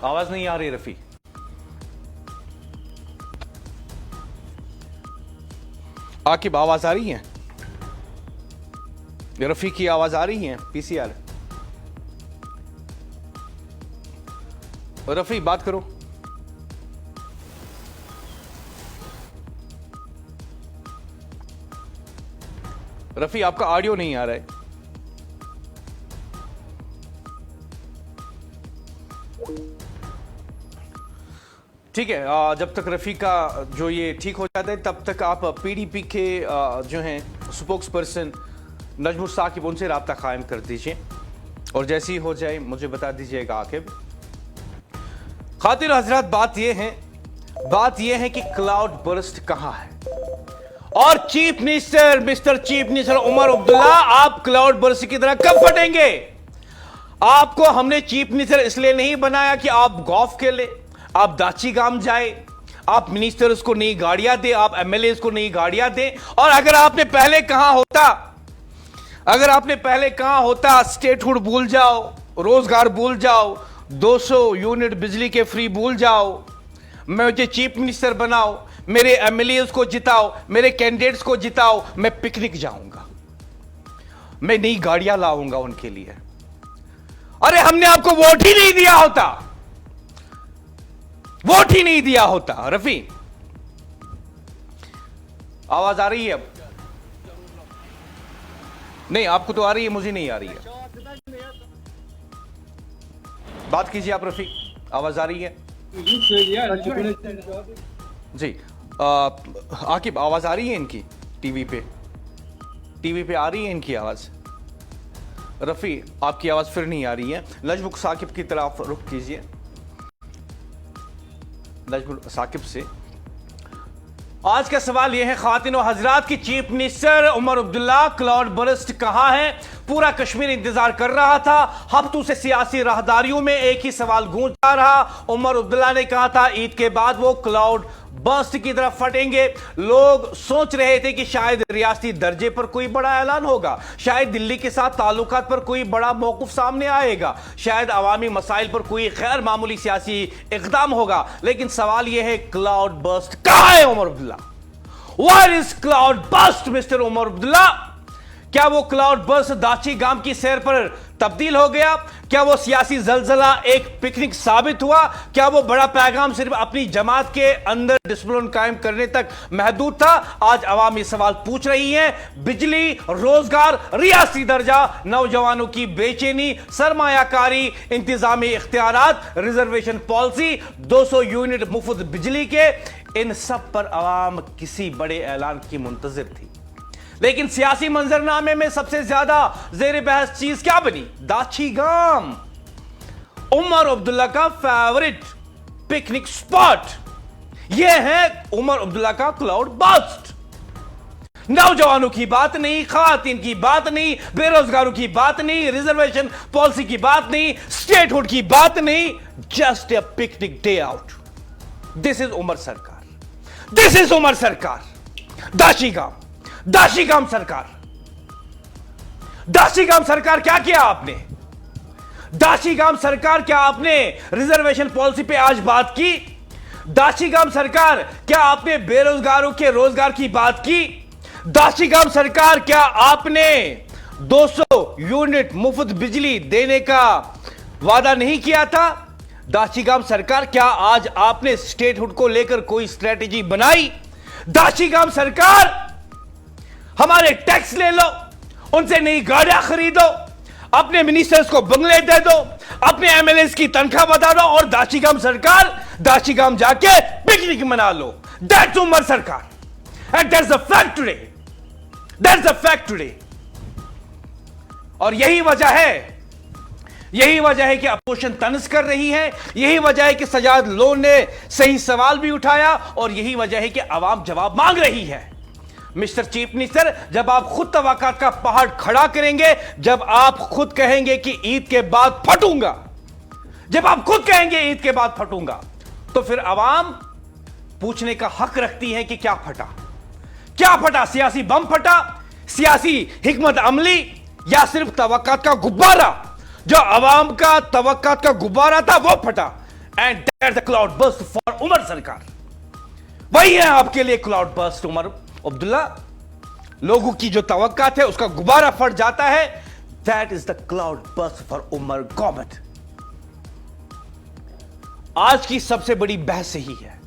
आवाज नहीं आ रही रफी, आकिब आवाज आ रही है? रफी की आवाज आ रही है? पीसीआर रफी बात करो। रफी आपका ऑडियो नहीं आ रहा है। ठीक है, जब तक रफी का जो ये ठीक हो जाता है तब तक आप पीडीपी के जो हैं स्पोक्स पर्सन नजमुल साकिब, उनसे रब्ता कायम कर दीजिए, और जैसे ही हो जाए मुझे बता दीजिएगा। आकिब, खातिर हजरात, बात यह है कि क्लाउड बर्स्ट कहां है, और chief minister, mister chief minister Omar Abdullah, आप क्लाउड बर्स्ट की तरह कब फटेंगे? आपको हमने चीफ मिनिस्टर इसलिए नहीं बनाया कि आप गॉल्फ खेले, आप दाची गांव जाए, आप मिनिस्टर्स को नई गाड़ियां दे, आप एमएलएस को नई गाड़ियां दे। और अगर आपने पहले कहा होता स्टेटहुड भूल जाओ, रोजगार भूल जाओ, 200 यूनिट बिजली के फ्री भूल जाओ, मुझे चीफ मिनिस्टर बनाओ, मेरे एमएलएस को जिताओ, मेरे कैंडिडेट्स को जिताओ, मैं पिकनिक जाऊंगा, मैं नई गाड़ियां लाऊंगा उनके लिए। अरे हमने आपको वोट ही नहीं दिया होता। रफी, आवाज आ रही है अब? नहीं, आपको तो आ रही है, मुझे नहीं आ रही है। बात कीजिए आप रफी, आवाज आ रही है? जी, आकिब, आवाज आ रही है इनकी? टीवी पे आ रही है इनकी आवाज? रफी, आपकी आवाज फिर नहीं आ रही है। नजमुल साकिब की तरफ रुख कीजिए, नजमुल साकिब से। आज का सवाल यह है, ख्वातीन और हजरात की chief minister Omar Abdullah cloud burst कहां है? पूरा कश्मीर इंतजार कर रहा था। हफ्तों से सियासी राहदारियों में एक ही सवाल गूंजता रहा। उमर अब्दुल्ला ने कहा था ईद के बाद वो क्लाउड बर्स्ट की तरफ फटेंगे। लोग सोच रहे थे कि शायद रियासती दर्जे पर कोई बड़ा ऐलान होगा, शायद दिल्ली के साथ ताल्लुकात पर कोई बड़ा मौक़िफ़ सामने आएगा, शायद अवामी मसाइल पर कोई गैर मामूली सियासी इक़दाम होगा। लेकिन सवाल यह है, क्लाउड बर्स्ट कहां है Omar Abdullah? Where is cloud burst, mister Omar Abdullah? क्या वो क्लाउड बर्स्ट दाची गांव की सैर पर तब्दील हो गया? क्या वो सियासी जलजला एक पिकनिक साबित हुआ? क्या वो बड़ा पैगाम सिर्फ अपनी जमात के अंदर डिसिप्लिन कायम करने तक महदूद था? आज अवाम ये सवाल पूछ रही है। बिजली, रोजगार, रियासी दर्जा, नौजवानों की बेचैनी, सरमायाकारी, इंतजामी इख्तियारात, रिजर्वेशन पॉलिसी, 200 यूनिट मुफ्त बिजली के, इन सब पर अवाम किसी बड़े ऐलान की मुंतजिर थी। लेकिन सियासी मंजरनामे में सबसे ज्यादा जेर बहस चीज क्या बनी? दाची गांव, उमर अब्दुल्ला का फेवरेट पिकनिक स्पॉट। यह है उमर अब्दुल्ला का क्लाउड बर्स्ट। नौजवानों की बात नहीं, खवातीन की बात नहीं, बेरोजगारों की बात नहीं, रिजर्वेशन पॉलिसी की बात नहीं, स्टेटहुड की बात नहीं, just a picnic day out. This is Omar sarkar, this is Omar सरकार। दाशीगाम सरकार, दाशीगाम सरकार क्या किया आपने? दाशीगाम सरकार क्या आपने रिजर्वेशन पॉलिसी पे आज बात की? दाशीगाम सरकार क्या आपने बेरोजगारों के रोजगार की बात की? दाशीगाम सरकार क्या आपने 200 यूनिट मुफ्त बिजली देने का वादा नहीं किया था? दाशीगाम सरकार क्या आज आपने स्टेटहुड को लेकर कोई स्ट्रेटेजी बनाई? दाशीगाम सरकार हमारे टैक्स ले लो, उनसे नई गाड़ियां खरीदो, अपने मिनिस्टर्स को बंगले दे दो, अपने एमएलए की तनख्वाह बता दो और दाशीगाम सरकार दाशीगाम जाके पिकनिक मना लो। दैट्स उमर सरकार and that's the fact today, that's the fact today. और यही वजह है कि अपोजिशन तंज कर रही है, यही वजह है कि सजाद लोन ने सही सवाल भी उठाया और यही वजह है कि आवाम जवाब मांग रही है। मिस्टर चीफ मिनिस्टर, जब आप खुद तवक्कात का पहाड़ खड़ा करेंगे, जब आप खुद कहेंगे कि ईद के बाद फटूंगा, जब आप खुद कहेंगे ईद के बाद फटूंगा, तो फिर आवाम पूछने का हक रखती है कि क्या फटा? क्या फटा? सियासी बम फटा, सियासी हिकमत अमली, या सिर्फ तवक्कात का गुब्बारा? जो आवाम का तवक्कात का गुब्बारा था वो फटा। And that's the cloud burst for Omar sarkar. वही है आपके लिए क्लाउड बर्स्ट उमर अब्दुल्ला। लोगों की जो तवक्कात है उसका गुब्बारा फट जाता है। That is the cloud burst for Omar government. आज की सबसे बड़ी बहस यही है,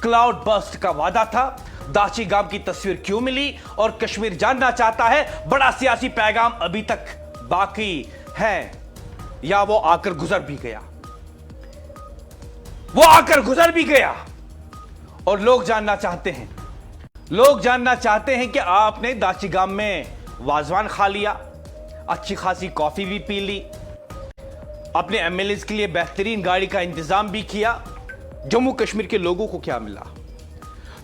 क्लाउड बर्स्ट का वादा था, दाची गांव की तस्वीर क्यों मिली, और कश्मीर जानना चाहता है बड़ा सियासी पैगाम अभी तक बाकी है या वो आकर गुजर भी गया? वो आकर गुजर भी गया। और लोग जानना चाहते हैं कि आपने दाची गांव में वाजवान खा लिया, अच्छी खासी कॉफी भी पी ली, अपने एमएलए के लिए बेहतरीन गाड़ी का इंतजाम भी किया। जम्मू कश्मीर के लोगों को क्या मिला?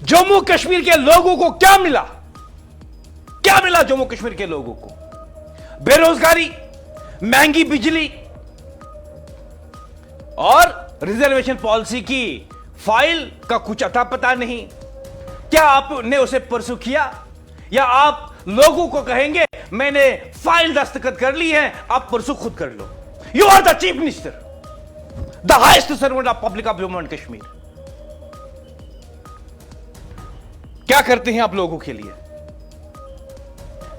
जम्मू कश्मीर के लोगों को क्या मिला? क्या मिला जम्मू कश्मीर के लोगों को? बेरोजगारी, महंगी बिजली और रिजर्वेशन पॉलिसी की फाइल का कुछ अता पता नहीं। क्या आपने उसे परसू किया? या आप लोगों को कहेंगे मैंने फाइल दस्तखत कर ली है, आप परसू खुद कर लो? You are the chief minister, the highest servant of public of Jammu and Kashmir. क्या करते हैं आप लोगों के लिए?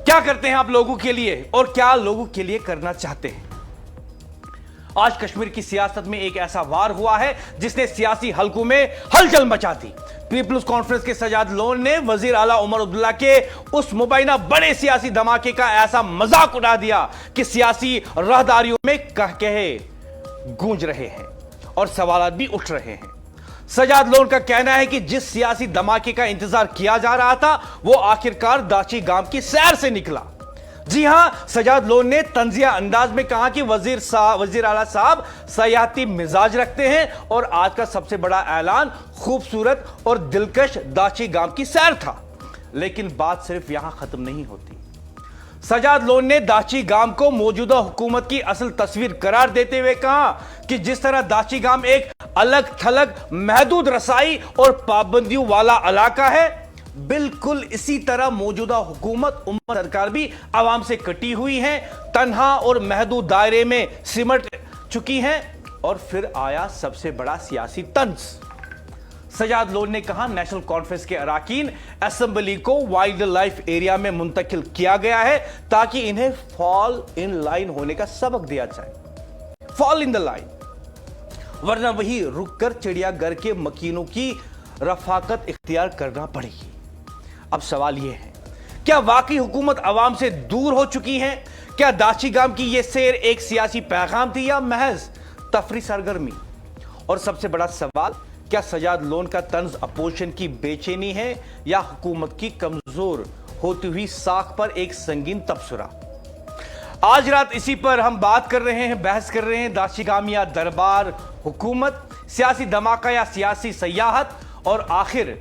क्या करते हैं आप लोगों के लिए, और क्या लोगों के लिए करना चाहते हैं? आज कश्मीर की सियासत में एक ऐसा वार हुआ है जिसने सियासी हलकों में हलचल मचा दी। पीपल्स कॉन्फ्रेंस के सजाद लोन ने वजीर आला उमर अब्दुल्ला के उस मुबैना बड़े सियासी धमाके का ऐसा मजाक उड़ा दिया कि सियासी राहदारियों में कहकहे गूंज रहे हैं और सवाल भी उठ रहे हैं। सजाद लोन का कहना है कि जिस सियासी धमाके का इंतजार किया जा रहा था वो आखिरकार दाची गांव की सैर से निकला। जी हां, सजाद लोन ने तंजिया अंदाज में कहा कि वजीर आला साहब सयाहती मिजाज रखते हैं और आज का सबसे बड़ा ऐलान खूबसूरत और दिलकश दाची गांव की सैर था। लेकिन बात सिर्फ यहां खत्म नहीं होती। सजाद लोन ने दाची गांव को मौजूदा हुकूमत की असल तस्वीर करार देते हुए कहा कि जिस तरह दाची गांव एक अलग थलग महदूद रसाई और पाबंदियों वाला इलाका है, बिल्कुल इसी तरह मौजूदा हुकूमत उम्मत सरकार भी आवाम से कटी हुई है, तन्हा और महदूद दायरे में सिमट चुकी हैं। और फिर आया सबसे बड़ा सियासी तंज। सजाद लोन ने कहा नेशनल कॉन्फ्रेंस के अराकीन असेंबली को वाइल्ड लाइफ एरिया में मुंतकिल किया गया है ताकि इन्हें फॉल इन लाइन होने का सबक दिया जाए। फॉल इन द लाइन, वरना वही रुककर चिड़ियाघर के मकीनों की रफाकत इख्तियार करना पड़ेगी। अब सवाल यह है, क्या वाकई हुकूमत आवाम से दूर हो चुकी है? क्या दाची गांव की यह सैर एक सियासी पैगाम थी या महज तफरी सरगर्मी? और सबसे बड़ा सवाल, क्या सजाद लोन का तंज अपोजिशन की बेचैनी है या हुकूमत की कमजोर होती हुई साख पर एक संगीन तबसरा? आज रात इसी पर हम बात कर रहे हैं, बहस कर रहे हैं। दाची गांव या दरबार हुकूमत, सियासी धमाका या सियासी सयाहत, और आखिर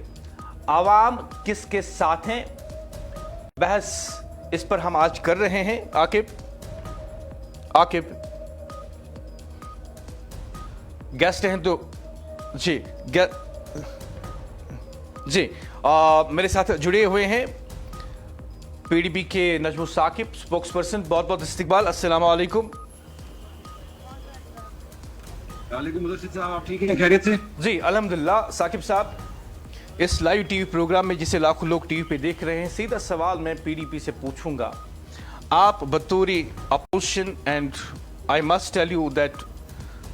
आवाम किसके साथ हैं? बहस इस पर हम आज कर रहे हैं। आकिब गेस्ट हैं तो जी मेरे साथ जुड़े हुए हैं पीडीपी के नजमुल साकिब, स्पोक्स पर्सन। बहुत बहुत इस्तकबाल। अस्सलाम वालेकुम। साहब, आप ठीक हैं, खैरियत से? जी अल्हम्दुलिल्लाह। साकिब साहब, इस लाइव टीवी प्रोग्राम में जिसे लाखों लोग टीवी पे देख रहे हैं, सीधा सवाल मैं पीडीपी से पूछूंगा। आप बतौरी opposition, and I must tell you that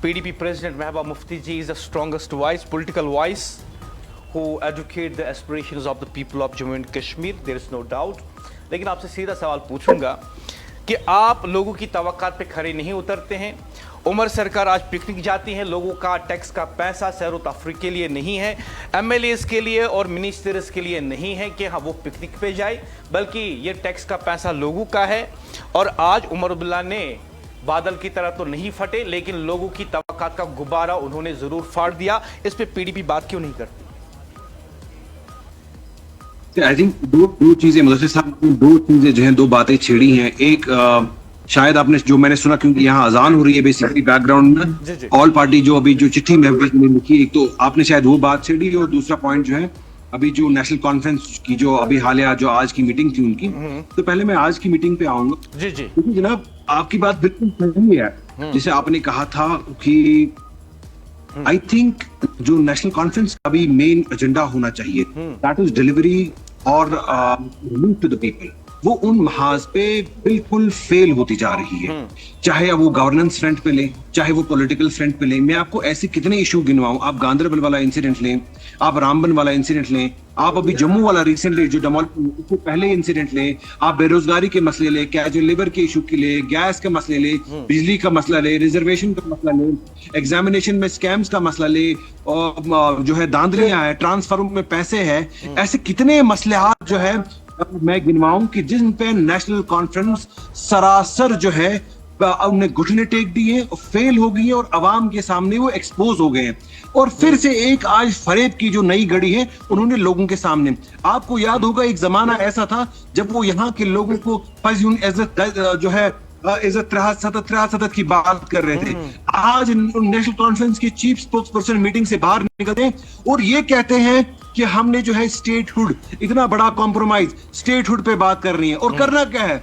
PDP President Mahbooba Mufti ji is the strongest voice, political voice, who educate the aspirations of the people of Jammu and Kashmir. There is no doubt. लेकिन आपसे सीधा सवाल पूछूंगा कि आप लोगों की तवक्कात पे खरे नहीं उतरते हैं। उमर सरकार आज पिकनिक जाती है, लोगों का टैक्स का पैसा सैर व तफरीह के लिए नहीं है, MLAs के लिए और मिनिस्टर्स के लिए नहीं है कि हाँ वो पिकनिक पे जाए, बल्कि ये टैक्स का पैसा लोगों का है। और आज उमर अब्दुल्ला ने बादल की तरह तो नहीं फटे, लेकिन लोगों की तवक्कात का गुब्बारा उन्होंने जरूर फाड़ दिया। इस पे पीडीपी बात क्यों नहीं करती? आई थिंक दो चीजें मुदस्सिर साहब, दो चीजें जो हैं, दो बातें छेड़ी हैं। एक शायद आपने जो मैंने सुना, क्योंकि यहाँ अजान हो रही है बेसिकली बैकग्राउंड में, ऑल पार्टी जो अभी जो चिट्ठी में लिखी, एक तो आपने शायद वो बात छेड़ी, और दूसरा पॉइंट जो है अभी जो नेशनल कॉन्फ्रेंस की जो अभी हालिया जो आज की मीटिंग थी उनकी, तो पहले मैं आज की मीटिंग पे आऊंगा। जी क्योंकि जनाब आपकी बात बिल्कुल सही है। जैसे आपने कहा था कि आई थिंक जो नेशनल कॉन्फ्रेंस का भी मेन एजेंडा होना चाहिए, दैट इज डिलीवरी और टू द पीपल, वो उन महाज पे बिल्कुल फेल होती जा रही है। चाहे वो गवर्नेंस फ्रंट पे ले, चाहे वो पॉलिटिकल फ्रंट पे ले। मैं आपको ऐसे कितने इशू गिनवाऊं, आप गांधरबल वाला इंसिडेंट लें, आप रामबन वाला इंसिडेंट लें, आप अभी जम्मू वाला रिसेंटली जो उससे पहले इंसिडेंट लें, आप बेरोजगारी के मसले ले, कैजुअल लेबर के इशू के ले, गैस के मसले ले, बिजली का मसला ले, रिजर्वेशन का मसला ले, एग्जामिनेशन में स्कैम्स का मसला ले, और जो है दांधलियां है, ट्रांसफर में पैसे है, ऐसे कितने मसले जो है मैं गिनवाऊं कि जिन पे नेशनल कॉन्फ्रेंस सरासर जो है उन्हें घुटने टेक दिए, फेल हो गई है और अवाम के सामने वो एक्सपोज हो गए हैं। और फिर से एक आज फरेब की जो नई गढ़ी है उन्होंने लोगों के सामने, आपको याद होगा एक जमाना ऐसा था जब वो यहाँ के लोगों को जो है इज्जत सतत की बात कर रहे थे। आज नेशनल कॉन्फ्रेंस के चीफ स्पोक्स पर्सन मीटिंग से बाहर निकलते हैं और ये कहते हैं कि हमने जो है स्टेटहुड, इतना बड़ा कॉम्प्रोमाइज स्टेटहुड पे बात करनी है। और करना क्या है,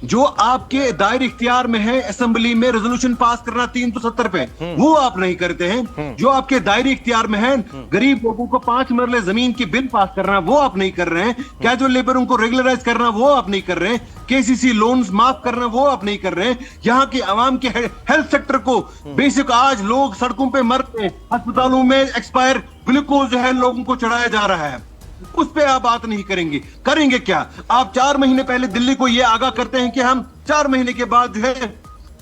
जो आपके दायरे इख्तियार में है असेंबली में रेजोल्यूशन पास करना 370 पे, वो आप नहीं करते हैं। जो आपके दायरे इख्तियार में है गरीब लोगों को 5 मरले जमीन की बिल पास करना, वो आप नहीं कर रहे हैं। कैजुअल लेबरों को रेगुलराइज करना, वो आप नहीं कर रहे हैं। केसीसी लोन्स माफ करना, वो आप नहीं कर रहे हैं। यहाँ के अवाम के हेल्थ सेक्टर को बेसिक, आज लोग सड़कों पे मरते हैं, अस्पतालों में एक्सपायर ग्लूकोज जो है लोगों को चढ़ाया जा रहा है, उस पे आप बात नहीं करेंगे। करेंगे क्या? आप 4 महीने पहले दिल्ली को ये आगाह करते हैं कि हम 4 महीने के बाद जो है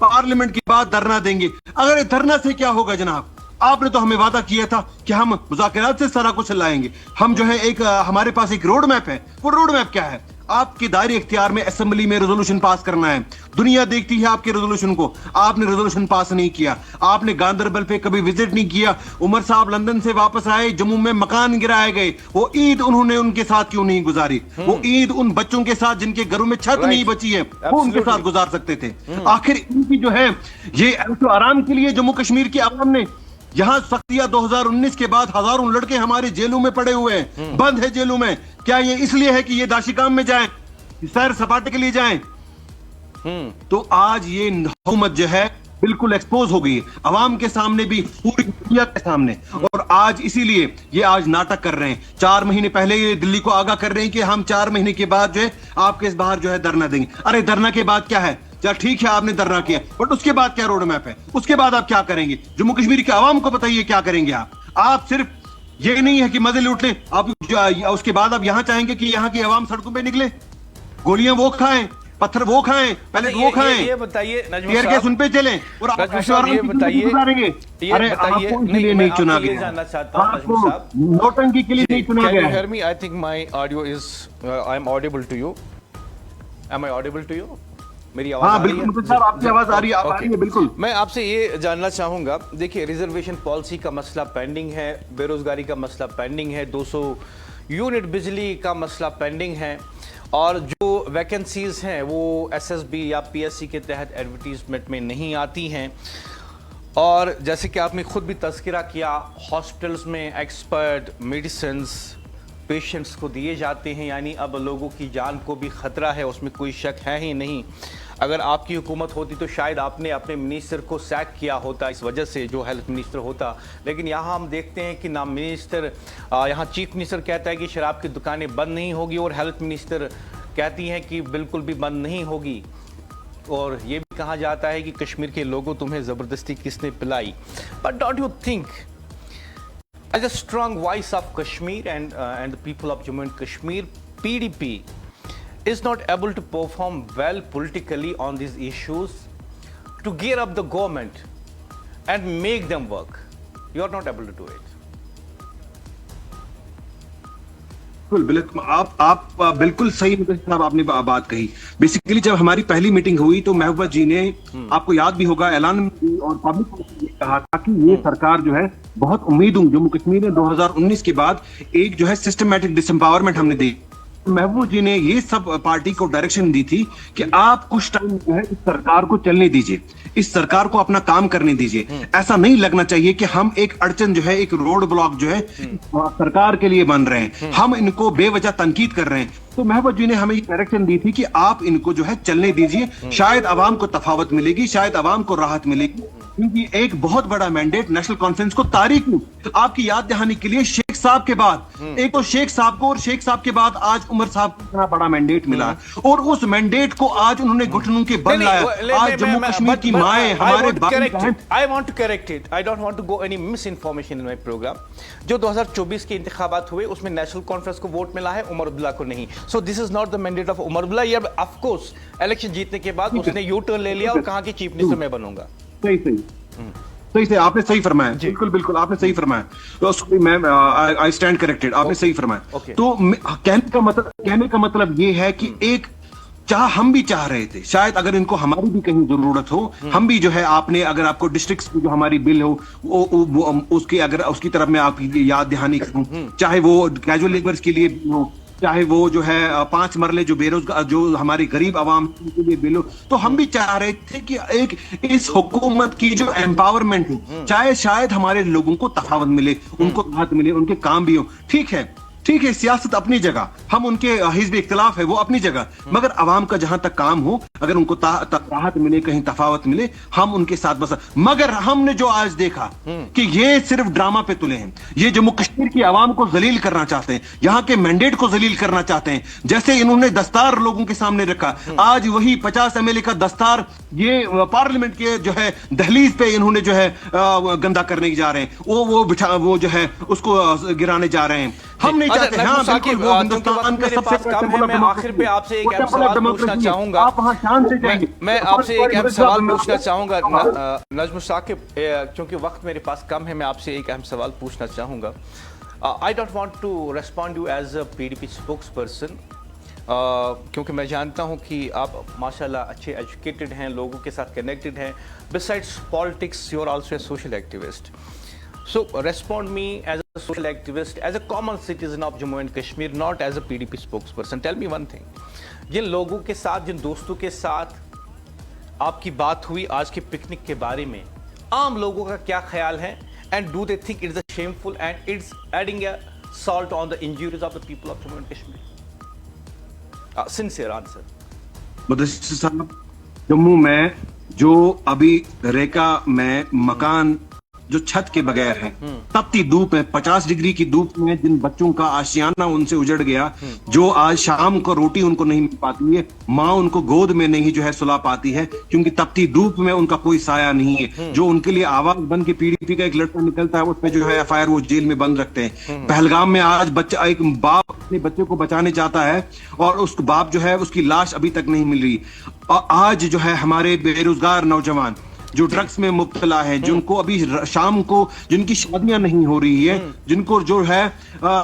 पार्लियामेंट की बात धरना देंगे। अगर धरना से क्या होगा जनाब? आपने तो हमें वादा किया था कि हम मुज़ाकरात से सारा कुछ लाएंगे। हम जो है एक हमारे पास एक रोड मैप है, वो रोड मैप क्या है? आपके दायरे इख्तियार में असेंबली में रेजोल्यूशन पास करना है। दुनिया देखती है आपके रेजोल्यूशन को, आपने रेजोल्यूशन पास नहीं किया। आपने गांदरबल पे कभी विजिट नहीं किया। उमर साहब लंदन से वापस आए, जम्मू में मकान गिराए गए, वो ईद उन्होंने उनके साथ क्यों नहीं गुजारी? वो ईद उन बच्चों के साथ जिनके घरों में छत नहीं बची है, वो उनके साथ गुजार सकते थे। आखिर इनकी जो है ये ऐशो आराम के लिए जम्मू कश्मीर की आवाम ने यहां सख्तियां 2019 के बाद हजारों लड़के हमारे जेलों में पड़े हुए हैं, बंद है जेलों में। क्या ये इसलिए है कि ये दाशी काम में जाएं, सैर सपाटे के लिए जाएं? तो आज ये हुकूमत जो है बिल्कुल एक्सपोज हो गई है अवाम के सामने भी, पूरी दुनिया के सामने। और आज इसीलिए ये आज नाटक कर रहे हैं। 4 महीने पहले ये दिल्ली को आगाह कर रहे हैं कि हम 4 महीने के बाद जो है आपके इस बाहर जो है धरना देंगे। अरे धरना के बाद क्या है? चल ठीक है आपने धरना किया, बट उसके बाद क्या रोड मैप है? उसके बाद आप क्या करेंगे? जम्मू कश्मीर के आवाम को बताइए क्या करेंगे आप सिर्फ ये नहीं है कि मजे लूट लें, आप उसके बाद आप यहां चाहेंगे कि यहां की आवाम सड़कों पे निकले, गोलियां वो खाएं, पत्थर वो खाएं, पहले वो खाएं। ये बताइए नजमुल साहब, केस उन पे चलें और आप ये बताइए, अरे आपको इसलिए नहीं चुना गया, जानना चाहता हूं नजमुल साहब, नौटंकी के लिए नहीं चुना गया। hear me? I think my audio is I am audible to you. Am I audible to you? मेरी आवाज आ रही है? बिल्कुल साहब, आपकी आवाज आ रही है, आप आ रही है बिल्कुल। मैं आपसे ये जानना चाहूंगा, देखिए रिजर्वेशन पॉलिसी का मसला पेंडिंग है, बेरोजगारी का मसला पेंडिंग है, 200 यूनिट बिजली का मसला पेंडिंग है, और जो वैकेंसीज हैं वो एसएसबी या पीएससी के तहत एडवर्टीजमेंट में नहीं आती हैं। और जैसे कि आपने खुद भी तज़किरा किया, हॉस्पिटल्स में एक्सपर्ट मेडिसिन्स पेशेंट्स को दिए जाते हैं, यानी अब लोगों की जान को भी ख़तरा है, उसमें कोई शक है ही नहीं। अगर आपकी हुकूमत होती तो शायद आपने अपने मिनिस्टर को सैक किया होता इस वजह से, जो हेल्थ मिनिस्टर होता। लेकिन यहाँ हम देखते हैं कि ना मिनिस्टर, यहाँ चीफ मिनिस्टर कहता है कि शराब की दुकानें बंद नहीं होगी, और हेल्थ मिनिस्टर कहती हैं कि बिल्कुल भी बंद नहीं होगी। और ये भी कहा जाता है कि कश्मीर के लोगों तुम्हें ज़बरदस्ती किसने पिलाई। But don't you think as a strong voice of Kashmir and the people of Jammu and Kashmir, PDP is not able to perform well politically on these issues to gear up the government and make them work? You are not able to do it. बिल्कुल आप बिल्कुल सही साहब आपने बात कही। Basically जब हमारी पहली मीटिंग हुई तो महबूबा जी ने, आपको याद भी होगा, ऐलान में और पब्लिक में कहा था कि ये सरकार जो है बहुत उम्मीद हूं जम्मू कश्मीर में 2019 के बाद एक जो है सिस्टमैटिक डिसएम्पावरमेंट हमने दी। महबूबा जी ने ये सब पार्टी को डायरेक्शन दी थी कि आप कुछ टाइम जो है इस सरकार को चलने दीजिए, इस सरकार को अपना काम करने दीजिए। ऐसा नहीं लगना चाहिए कि हम एक अड़चन जो है, एक रोड ब्लॉक जो है सरकार के लिए बन रहे हैं, हम इनको बेवजह तनकीद कर रहे हैं। तो महबूबा जी ने हमें ये डायरेक्शन दी थी कि आप इनको जो है चलने दीजिए, शायद आवाम को तफावत मिलेगी, शायद आवाम को राहत मिलेगी। क्योंकि एक बहुत बड़ा मैंडेट नेशनल कॉन्फ्रेंस को तारीख में, आपकी याद दहानी के लिए, शेख साहब के बाद, एक तो शेख साहब को और शेख साहब के बाद आज उमर साहब को इतना बड़ा मैंडेट मिला, और उस मैंडेट को आज उन्होंने घुटनों के बल लाया। आज जम्मू कश्मीर की माएं, हमारे I want to correct it. I don't want to go any misinformation in my program. जो 2024 के इंतखाबात हुए उसमें नेशनल कॉन्फ्रेंस को वोट मिला है, उमर अब्दुल्ला को नहीं। So this is not the mandate of Omar Abdullah. ये ऑफ कोर्स इलेक्शन जीतने के बाद उसने यू टर्न ले लिया और कहा कि चीफ मिनिस्टर मैं बनूंगा। सही आपने सही फरमाया, बिल्कुल आपने सही फरमाया। तो मैं आई स्टैंड करेक्टेड, आपने सही फरमाया। तो कहने का मतलब ये है कि एक हम भी चाह रहे थे, शायद अगर इनको हमारी भी कहीं जरूरत हो, हम भी जो है, आपने अगर आपको डिस्ट्रिक्ट की जो हमारी बिल हो उसकी अगर उसकी तरफ में आप याद दहानी करूं, चाहे वो कैजुअल लेबर्स के लिए हो, चाहे वो जो है 5 मरले जो बेरोजगार, जो हमारी गरीब आवाम के लिए बिल हो, तो हम भी चाह रहे थे कि एक इस हुकूमत की जो एम्पावरमेंट हो, चाहे शायद हमारे लोगों को तफावत मिले, उनको राहत मिले, उनके काम भी हो। ठीक है, सियासत अपनी जगह, हम उनके हिज़्ब इख्तिलाफ है वो अपनी जगह, मगर अवाम का जहां तक काम हो, अगर उनको राहत मिले, कहीं तफावत मिले, हम उनके साथ बस। मगर हमने जो आज देखा कि ये सिर्फ ड्रामा पे तुले हैं, ये जम्मू कश्मीर की आवाम को जलील करना चाहते हैं, यहाँ के मैंडेट को जलील करना चाहते हैं। जैसे इन्होंने दस्तार लोगों के सामने रखा, आज वही 50 MLA का दस्तार ये पार्लियामेंट के जो है दहलीज पे इन्होंने जो है गंदा करने जा रहे हैं, वो जो है उसको गिराने जा रहे हैं। हम नहीं चाहते। हाँ, बिल्कुल, हिंदुस्तान का सबसे मैं आखिर पे आपसे एक अहम सवाल पूछना चाहूंगा। आप वहां शान से जाइए। मैं आपसे एक अहम सवाल पूछना चाहूंगा नजमुल साकिब, क्योंकि वक्त मेरे पास कम है, मैं आपसे एक अहम सवाल पूछना चाहूंगा। I don't want to respond you as a PDP spokesperson, क्योंकि मैं जानता हूं कि आप माशाल्लाह अच्छे एजुकेटेड हैं, लोगों के साथ कनेक्टेड हैं. Besides politics you are also a social activist. So respond me as a social activist, as a common citizen of Jammu and Kashmir, not as a PDP spokesperson. Tell me one thing. जिन लोगों के साथ, जिन दोस्तों के साथ आपकी बात हुई आज के पिकनिक के बारे में, आम लोगों का क्या ख्याल है? And do they think it's a shameful and it's adding a salt on the injuries of the people of Jammu and Kashmir? Sincere answer. Mudassir साहब, जम्मू में जो अभी रेका में मकान जो छत के बगैर है, तपती धूप है, 50 डिग्री की धूप में जिन बच्चों का आशियाना उनसे उजड़ गया, जो आज शाम को रोटी उनको नहीं मिल पाती है, माँ उनको गोद में नहीं जो है सुला पाती है, क्योंकि तपती धूप में उनका कोई साया नहीं है. जो उनके लिए आवाज बन के पीडीपी का एक लड़का निकलता है, उसमें जो है FIR वो जेल में बंद रखते हैं. पहलगाम में आज बच्चा, एक बाप अपने बच्चे को बचाने चाहता है और उस बाप जो है उसकी लाश अभी तक नहीं मिल रही. और आज जो है हमारे बेरोजगार नौजवान जो ड्रग्स में मुब्तला है, जिनको अभी शाम को जिनकी शादियां नहीं हो रही है, जिनको जो है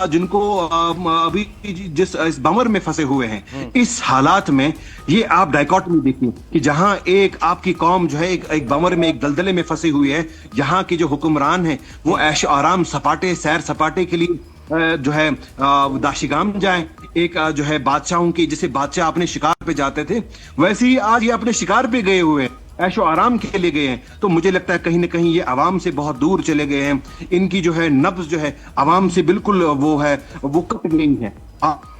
जिनको अभी जिस इस बमर में फंसे हुए हैं, इस हालात में ये आप डायकॉटमी देखिए कि जहां एक आपकी कौम जो है एक बमर में, एक दलदले में फंसी हुई है, यहाँ की जो हुक्मरान है वो ऐश आराम सपाटे, सैर सपाटे के लिए जो है दाशिगाम जाए. एक जो है बादशाहों की, जैसे बादशाह अपने शिकार पे जाते थे, वैसे ही आज ये अपने शिकार पे गए हुए हैं, ऐशो आराम के लिए गए हैं. तो मुझे लगता है कहीं ना कहीं ये आवाम से बहुत दूर चले गए हैं. इनकी जो है नब्ज जो है आवाम से बिल्कुल वो कट गई है.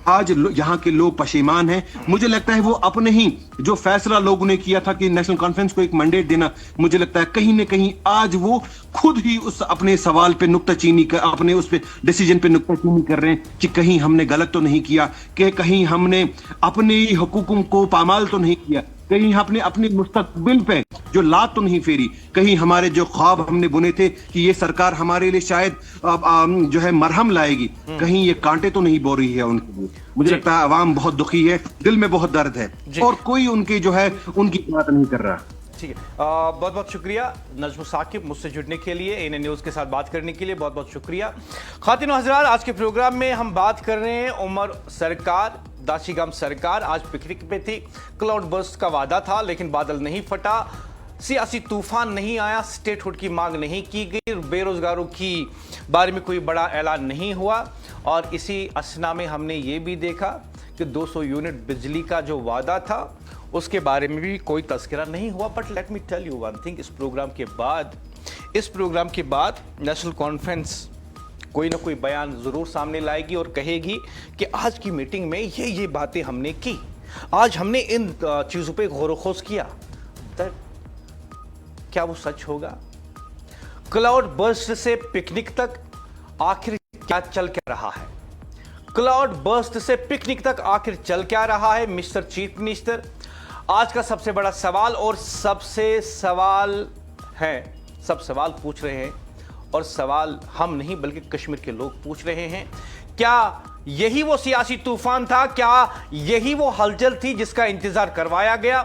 आज यहाँ के लोग पशेमान हैं. मुझे लगता है वो अपने ही जो फैसला लोगों ने किया था कि नेशनल कॉन्फ्रेंस को एक मैंडेट देना, मुझे लगता है कहीं ना कहीं आज वो खुद ही उस अपने सवाल पे नुक्ताचीनी कर, अपने उस पे डिसीजन पे नुक्ताचीनी कर रहे हैं कि कहीं हमने गलत तो नहीं किया, कि कहीं हमने अपने हुकूकों को पामाल तो नहीं किया, कहीं हमने अपने मुस्तकबिल पे जो लात तो नहीं फेरी, कहीं हमारे जो ख्वाब हमने बुने थे कि ये सरकार हमारे लिए शायद जो है मरहम लाएगी, कहीं ये कांटे तो नहीं बो रही है उनके लिए. मुझे लगता है अवाम बहुत दुखी है, दिल में बहुत दर्द है और कोई उनकी जो है उनकी बात नहीं कर रहा. ठीक है, बहुत बहुत शुक्रिया नजमुल साकिब, मुझसे जुड़ने के लिए, एएनए न्यूज़ के साथ बात करने के लिए बहुत बहुत शुक्रिया. ख़ातिन व हज़रात, आज के प्रोग्राम में हम बात कर रहे हैं उमर सरकार, दाशिगाम सरकार आज पिकनिक पे थी. क्लाउड बर्स्ट का वादा था लेकिन बादल नहीं फटा, सियासी तूफान नहीं आया, स्टेटहुड की मांग नहीं की गई, बेरोजगारों की बारे में कोई बड़ा ऐलान नहीं हुआ. और इसी असना में हमने ये भी देखा कि 200 यूनिट बिजली का जो वादा था उसके बारे में भी कोई तस्करा नहीं हुआ. But let me tell you one thing, इस प्रोग्राम के बाद नेशनल कॉन्फ्रेंस कोई ना कोई बयान जरूर सामने लाएगी और कहेगी कि आज की मीटिंग में ये बातें हमने की, आज हमने इन चीजों पे गौर खोज किया. क्या वो सच होगा? क्लाउड बर्स्ट से पिकनिक तक आखिर क्या चल क्या रहा है? क्लाउड बर्स्ट से पिकनिक तक आखिर चल क्या रहा है मिस्टर चीफ मिनिस्टर? आज का सबसे बड़ा सवाल, और सबसे सवाल है, सब सवाल पूछ रहे हैं और सवाल हम नहीं बल्कि कश्मीर के लोग पूछ रहे हैं. क्या यही वो सियासी तूफान था? क्या यही वो हलचल थी जिसका इंतजार करवाया गया?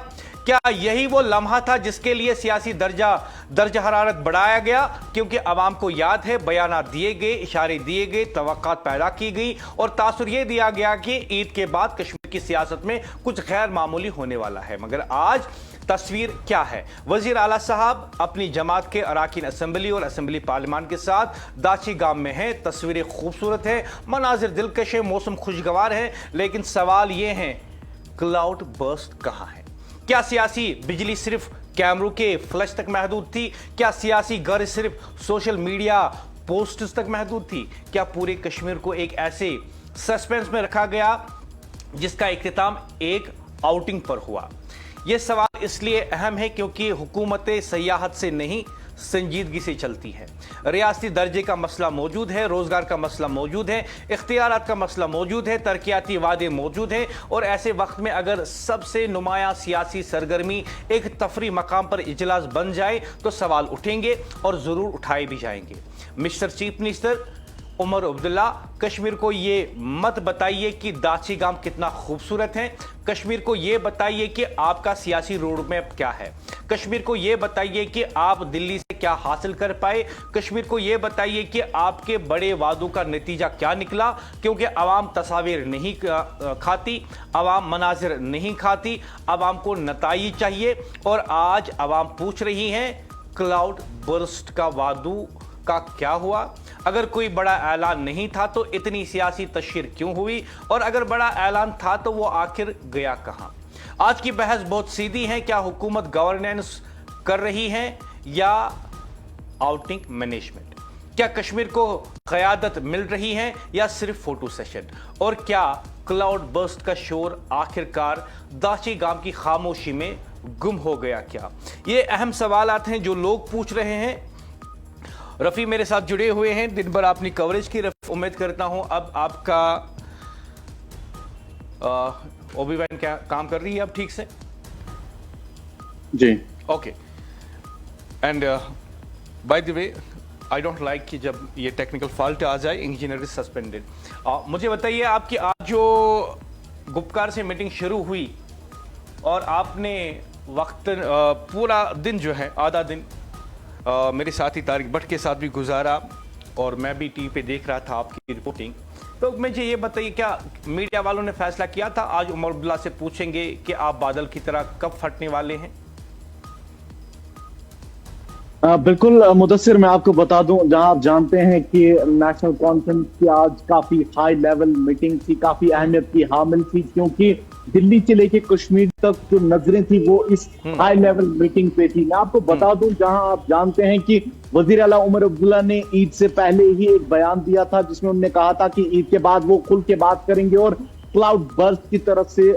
क्या यही वो लम्हा था जिसके लिए सियासी दर्ज हरारत बढ़ाया गया? क्योंकि आवाम को याद है, बयानात दिए गए, इशारे दिए गए, तवक्कात पैदा की गई और तासुर यह दिया गया कि ईद के बाद कश्मीर की सियासत में कुछ गैर मामूली होने वाला है. मगर आज तस्वीर क्या है? वजीर आला साहब अपनी जमात के अराकीन असेंबली और असेंबली पार्लियामान के साथ दाशिगाम में हैं. तस्वीरें खूबसूरत हैं, मनाजिर दिलकश है, मौसम खुशगवार है, लेकिन सवाल ये है क्लाउड बर्स्ट कहां है? क्या सियासी बिजली सिर्फ कैमरों के फ्लैश तक महदूद थी? क्या सियासी गर्ज सिर्फ सोशल मीडिया पोस्ट्स तक महदूद थी? क्या पूरे कश्मीर को एक ऐसे सस्पेंस में रखा गया जिसका इख्तिताम एक आउटिंग पर हुआ? यह सवाल इसलिए अहम है क्योंकि हुकूमतें सयाहत से नहीं, संजीदगी से चलती है. रियासती दर्जे का मसला मौजूद है, रोजगार का मसला मौजूद है, इख्तियारात का मसला मौजूद है, तरक्याती वादे मौजूद हैं. और ऐसे वक्त में अगर सबसे नुमाया सियासी सरगर्मी एक तफरी मकाम पर इजलास बन जाए तो सवाल उठेंगे और ज़रूर उठाए भी जाएंगे. Mister chief minister Omar Abdullah, Kashmir को ये मत बताइए कि दाशिगाम कितना खूबसूरत है, कश्मीर को ये बताइए कि आपका सियासी रोड मैप क्या है. कश्मीर को यह बताइए कि आप दिल्ली से क्या हासिल कर पाए, कश्मीर को यह बताइए कि आपके बड़े वादों का नतीजा क्या निकला, क्योंकि आवाम तस्वीर नहीं खाती, आवाम मनाजिर नहीं खाती, आवाम को नताई चाहिए। और आज आवाम पूछ रही है क्लाउड बर्स्ट का वादू का क्या हुआ? अगर कोई बड़ा ऐलान नहीं था तो इतनी सियासी तशहीर क्यों हुई, और अगर बड़ा ऐलान था तो वो आखिर गया कहां? आज की बहस बहुत सीधी है, क्या हुकूमत गवर्नेंस कर रही है या आउटिंग मैनेजमेंट? क्या कश्मीर को क़यादत मिल रही है या सिर्फ फोटो सेशन? और क्या क्लाउड बर्स्ट का शोर आखिरकार दाची गांव की खामोशी में गुम हो गया क्या? ये अहम सवालात हैं जो लोग पूछ रहे हैं। रफी मेरे साथ जुड़े हुए हैं, दिन भर आपने कवरेज की। रफी, उम्मीद करता हूं अब आपका ओबी वैन क्या काम कर रही है अब ठीक से? जी okay. And by the way, I don't like कि जब ये टेक्निकल फॉल्ट आ जाए, इंजीनियर इज सस्पेंडेड। मुझे बताइए, आपकी आज जो गुप्कार से मीटिंग शुरू हुई और आपने वक्त पूरा दिन जो है, आधा दिन मेरे साथी तारिक भट्ट के साथ भी गुजारा और मैं भी टीवी पे देख रहा था आपकी रिपोर्टिंग, तो मुझे ये बताइए, क्या मीडिया वालों ने फैसला किया था आज उमर अब्दुल्ला से पूछेंगे कि आप बादल की तरह कब फटने वाले हैं? बिल्कुल मुदस्सिर, मैं आपको बता दूं, जहां आप जानते हैं कि नेशनल कॉन्फ्रेंस की आज काफी हाई लेवल मीटिंग थी, काफी अहमियत की हामिल थी, क्योंकि दिल्ली से लेके कश्मीर तक जो नजरें थी वो इस हाई लेवल मीटिंग पे थी। मैं आपको बता दूं, जहां आप जानते हैं कि वजीर आला उमर अब्दुल्ला ने ईद से पहले ही एक बयान दिया था जिसमें उन्होंने कहा था कि ईद के बाद वो खुल के बात करेंगे और क्लाउड बर्स्ट की तरफ से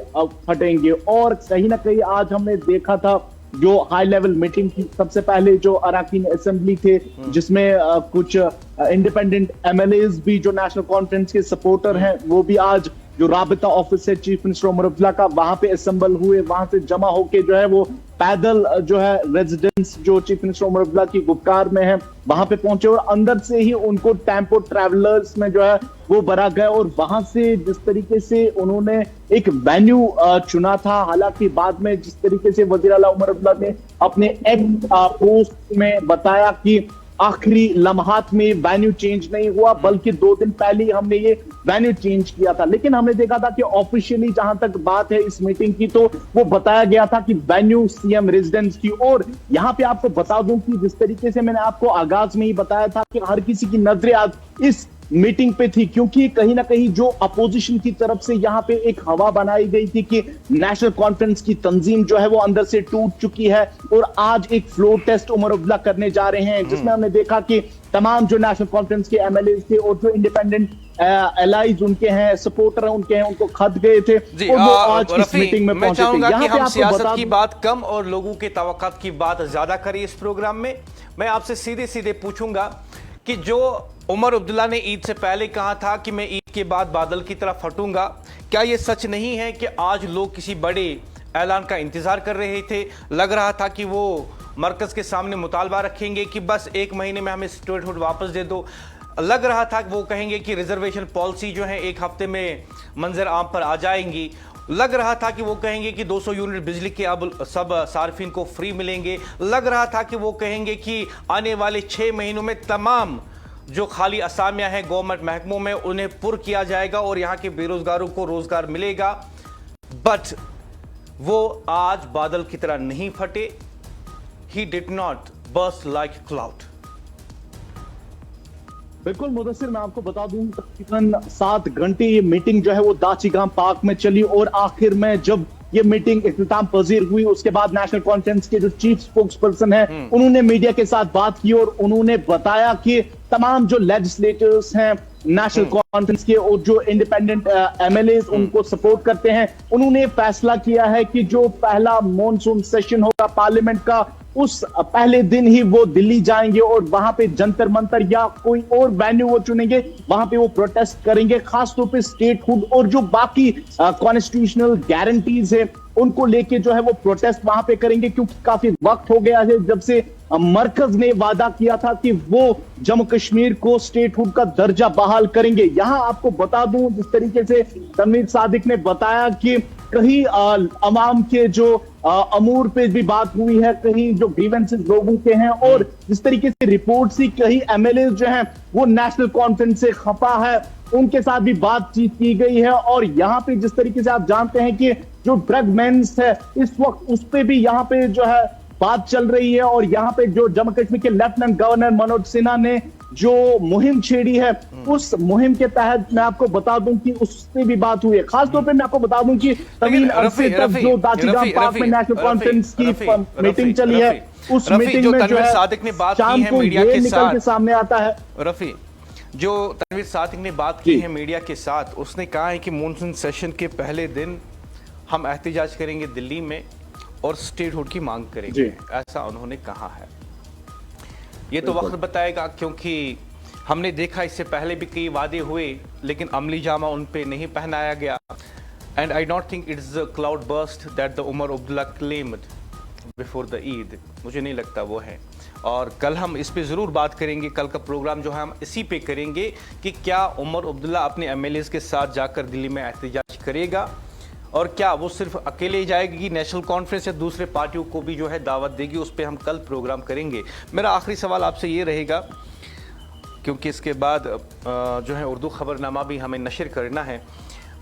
फटेंगे। और कहीं ना कहीं आज हमने देखा था जो हाई लेवल मीटिंग थी, सबसे पहले जो अराकीन असेंबली थे जिसमें कुछ इंडिपेंडेंट एमएलएज भी जो नेशनल कॉन्फ्रेंस के सपोर्टर हैं वो भी आज जो राबिता ऑफिस है चीफ मिनिस्टर उमर अब्दुल्ला का, वहां पे असेंबल हुए, वहां से जमा होके जो है वो पैदल जो है रेजिडेंस जो चीफ मिनिस्टर उमर अब्दुल्ला की गुप्कार में है वहां पे पहुंचे और अंदर से ही उनको टेम्पो ट्रैवलर्स में जो है वो भरा गया। और वहां से जिस तरीके से उन्होंने एक वेन्यू चुना था, हालांकि बाद में जिस तरीके से वजीर आला उमर अब्दुल्ला ने अपने एक्स पोस्ट में बताया कि आखिरी लम्हात में वेन्यू चेंज नहीं हुआ, बल्कि 2 दिन पहले हमने ये वेन्यू चेंज किया था। लेकिन हमने देखा था कि ऑफिशियली जहां तक बात है इस मीटिंग की, तो वो बताया गया था कि वेन्यू सीएम रेजिडेंस की। और यहां पे आपको बता दूं कि जिस तरीके से मैंने आपको आगाज में ही बताया था कि हर किसी की नजरें आज इस मीटिंग पे थी, क्योंकि कहीं ना कहीं जो अपोजिशन की तरफ से यहां पे एक हवा बनाई गई थी कि नेशनल कॉन्फ्रेंस की तंजीम जो है वो अंदर से टूट चुकी है और आज एक फ्लोर टेस्ट उमर अब्दुल्ला करने जा रहे हैं, जिसमें हमने देखा कि तमाम जो नेशनल कॉन्फ्रेंस के एमएलए थे और जो इंडिपेंडेंट एलाइज उनके हैं, सपोर्टर हैं उनके हैं, उनको खत गए थे और वो आज इस मीटिंग में पहुंचे थे। यहाँ पे हम सियासत की बात कम और लोगों के तवक्कुआत की बात ज्यादा करें इस प्रोग्राम में। मैं आपसे सीधे सीधे पूछूंगा कि जो उमर अब्दुल्ला ने ईद से पहले कहा था कि मैं ईद के बाद बादल की तरफ फटूंगा, क्या यह सच नहीं है कि आज लोग किसी बड़े ऐलान का इंतजार कर रहे थे? लग रहा था कि वो मरकज के सामने मुतालबा रखेंगे कि बस 1 महीने में हमें स्टेटहुड वापस दे दो। लग रहा था कि वो कहेंगे कि रिजर्वेशन पॉलिसी जो है 1 हफ्ते में मंजर आम पर आ जाएंगी। लग रहा था कि वो कहेंगे कि 200 यूनिट बिजली के अब सब सार्फिन को फ्री मिलेंगे। लग रहा था कि वो कहेंगे कि आने वाले 6 महीनों में तमाम जो खाली असामियां हैं गवर्नमेंट महकमों में उन्हें पुर किया जाएगा और यहां के बेरोजगारों को रोजगार मिलेगा। बट वो आज बादल की तरह नहीं फटे। He did not burst like cloud. बिल्कुल मुदस्सिर, मैं आपको बता दूं तकरीबन 7 घंटे ये मीटिंग जो है वो दाचीगाम पार्क में चली और आखिर में जब ये मीटिंग इख्तिताम पजीर हुई उसके बाद नेशनल कॉन्फ्रेंस के जो चीफ स्पोक्स पर्सन है उन्होंने मीडिया के साथ बात की और उन्होंने बताया कि तमाम जो लेजिस्लेटर्स हैं नेशनल कॉन्फ्रेंस के और जो इंडिपेंडेंट एमएलए उनको सपोर्ट करते हैं, उन्होंने फैसला किया है कि जो पहला मॉनसून सेशन होगा पार्लियामेंट का उस पहले दिन ही वो दिल्ली जाएंगे और वहां पे जंतर मंतर या कोई और वेन्यू वो चुनेंगे, वहां पे वो प्रोटेस्ट करेंगे। खासतौर पे स्टेटहुड और जो बाकी कॉन्स्टिट्यूशनल गारंटीज है उनको लेके जो है वो प्रोटेस्ट वहां पे करेंगे, क्योंकि काफी वक्त हो गया है जब से मरकज ने वादा किया था कि वो जम्मू कश्मीर को स्टेटहुड का दर्जा बहाल करेंगे। यहां आपको बता दूं जिस तरीके से तनवीर सादिक ने बताया कि कहीं अवाम के जो अमूर पे भी बात हुई है, कहीं जो ग्रीवेंसेस लोगों के हैं, और जिस तरीके से रिपोर्ट सी कहीं एमएलए जो हैं वो नेशनल कॉन्फ्रेंस से खफा है, उनके साथ भी बातचीत की गई है। और यहाँ पे जिस तरीके से आप जानते हैं कि जो ड्रग मेन्स है इस वक्त, उस पे भी यहाँ पे जो है बात चल रही है। और यहाँ पे जो जम्मू कश्मीर के लेफ्टिनेंट गवर्नर मनोज सिन्हा ने जो मुहिम छेड़ी है, उस मुहिम के तहत मैं आपको बता दूं कि उससे भी बात हुई है। खासतौर पे मैं आपको बता दूं कि तवील अरसे तक जो दाचीगाम पार्क में नेशनल कॉन्फ्रेंस की मीटिंग चली है, उस मीटिंग में जो है सादिक ने बात शाम की है को मीडिया ये के निकल साथ, के सामने आता है। रफी जो तनवीर सादिक ने बात की है मीडिया के साथ, उसने कहा है कि मॉनसून सेशन के पहले दिन हम एहतजाज करेंगे दिल्ली में और स्टेटहुड की मांग करेंगे, ऐसा उन्होंने कहा है। ये तो वक्त बताएगा, क्योंकि हमने देखा इससे पहले भी कई वादे हुए लेकिन अमली जामा उन पे नहीं पहनाया गया। And I don't think it's the cloud burst that the Omar Abdullah claimed before the Eid, मुझे नहीं लगता वो है। और कल हम इस पे ज़रूर बात करेंगे, कल का प्रोग्राम जो है हम इसी पे करेंगे कि क्या उमर अब्दुल्ला अपने एमएलएज के साथ जाकर दिल्ली में एहतजाज करेगा, और क्या वो सिर्फ अकेले जाएगी नेशनल कॉन्फ्रेंस या दूसरे पार्टियों को भी जो है दावत देगी, उस पर हम कल प्रोग्राम करेंगे। मेरा आखिरी सवाल आपसे ये रहेगा, क्योंकि इसके बाद जो है उर्दू खबरनामा भी हमें नशर करना है।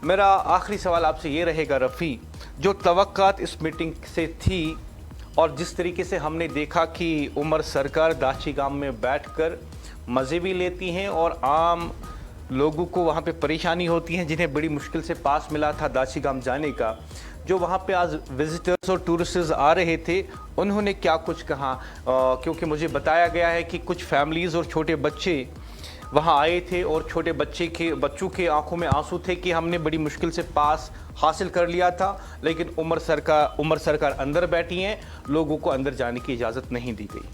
मेरा आखिरी सवाल आपसे ये रहेगा रफ़ी, जो तवक्कात इस मीटिंग से थी और जिस तरीके से हमने देखा कि उमर सरकार दाचीगाम में बैठकर मज़े भी लेती हैं और आम लोगों को वहाँ पे परेशानी होती है जिन्हें बड़ी मुश्किल से पास मिला था दाचीगाम जाने का, जो वहाँ पे आज विजिटर्स और टूरिस्ट्स आ रहे थे उन्होंने क्या कुछ कहा? क्योंकि मुझे बताया गया है कि कुछ फैमिलीज़ और छोटे बच्चे वहाँ आए थे और छोटे बच्चों के आंखों में आंसू थे कि हमने बड़ी मुश्किल से पास हासिल कर लिया था, लेकिन उमर सरकार अंदर बैठी हैं, लोगों को अंदर जाने की इजाज़त नहीं दी गई।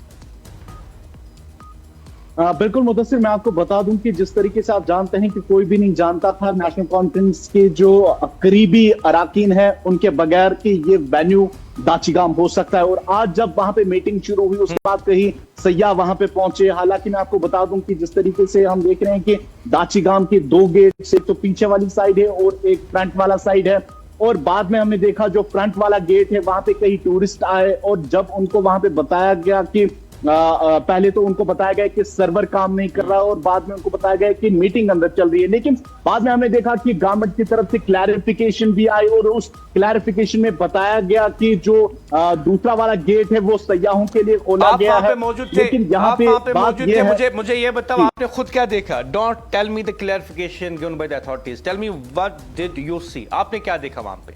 बिल्कुल मुदस्सिर, मैं आपको बता दूं कि जिस तरीके से आप जानते हैं कि कोई भी नहीं जानता था नेशनल कॉन्फ्रेंस के जो करीबी अराकीन हैं उनके बगैर कि ये वेन्यू दाचीगाम हो सकता है। और आज जब वहां पे मीटिंग शुरू हुई उसके बाद कहीं सैयाह वहां पे पहुंचे। हालांकि मैं आपको बता दूं कि जिस तरीके से हम देख रहे हैं कि दाचीगाम के 2 गेट से, तो पीछे वाली साइड है और एक फ्रंट वाला साइड है, और बाद में हमने देखा जो फ्रंट वाला गेट है वहां पे कई टूरिस्ट आए, और जब उनको वहां पे बताया गया कि पहले तो उनको बताया गया कि सर्वर काम नहीं कर रहा, और बाद में उनको बताया गया कि मीटिंग अंदर चल रही है। लेकिन बाद में हमने देखा कि गवर्नमेंट की तरफ से क्लैरिफिकेशन भी आई, और उस क्लैरिफिकेशन में बताया गया कि जो दूसरा वाला गेट है वो सयाहों के लिए खोला गया है। लेकिन यहाँ पे बात ये है, मुझे ये बताओ आपने खुद क्या देखा? Don't tell me the clarification given by the authorities, tell me what did you see, आपने क्या देखा वहां पे?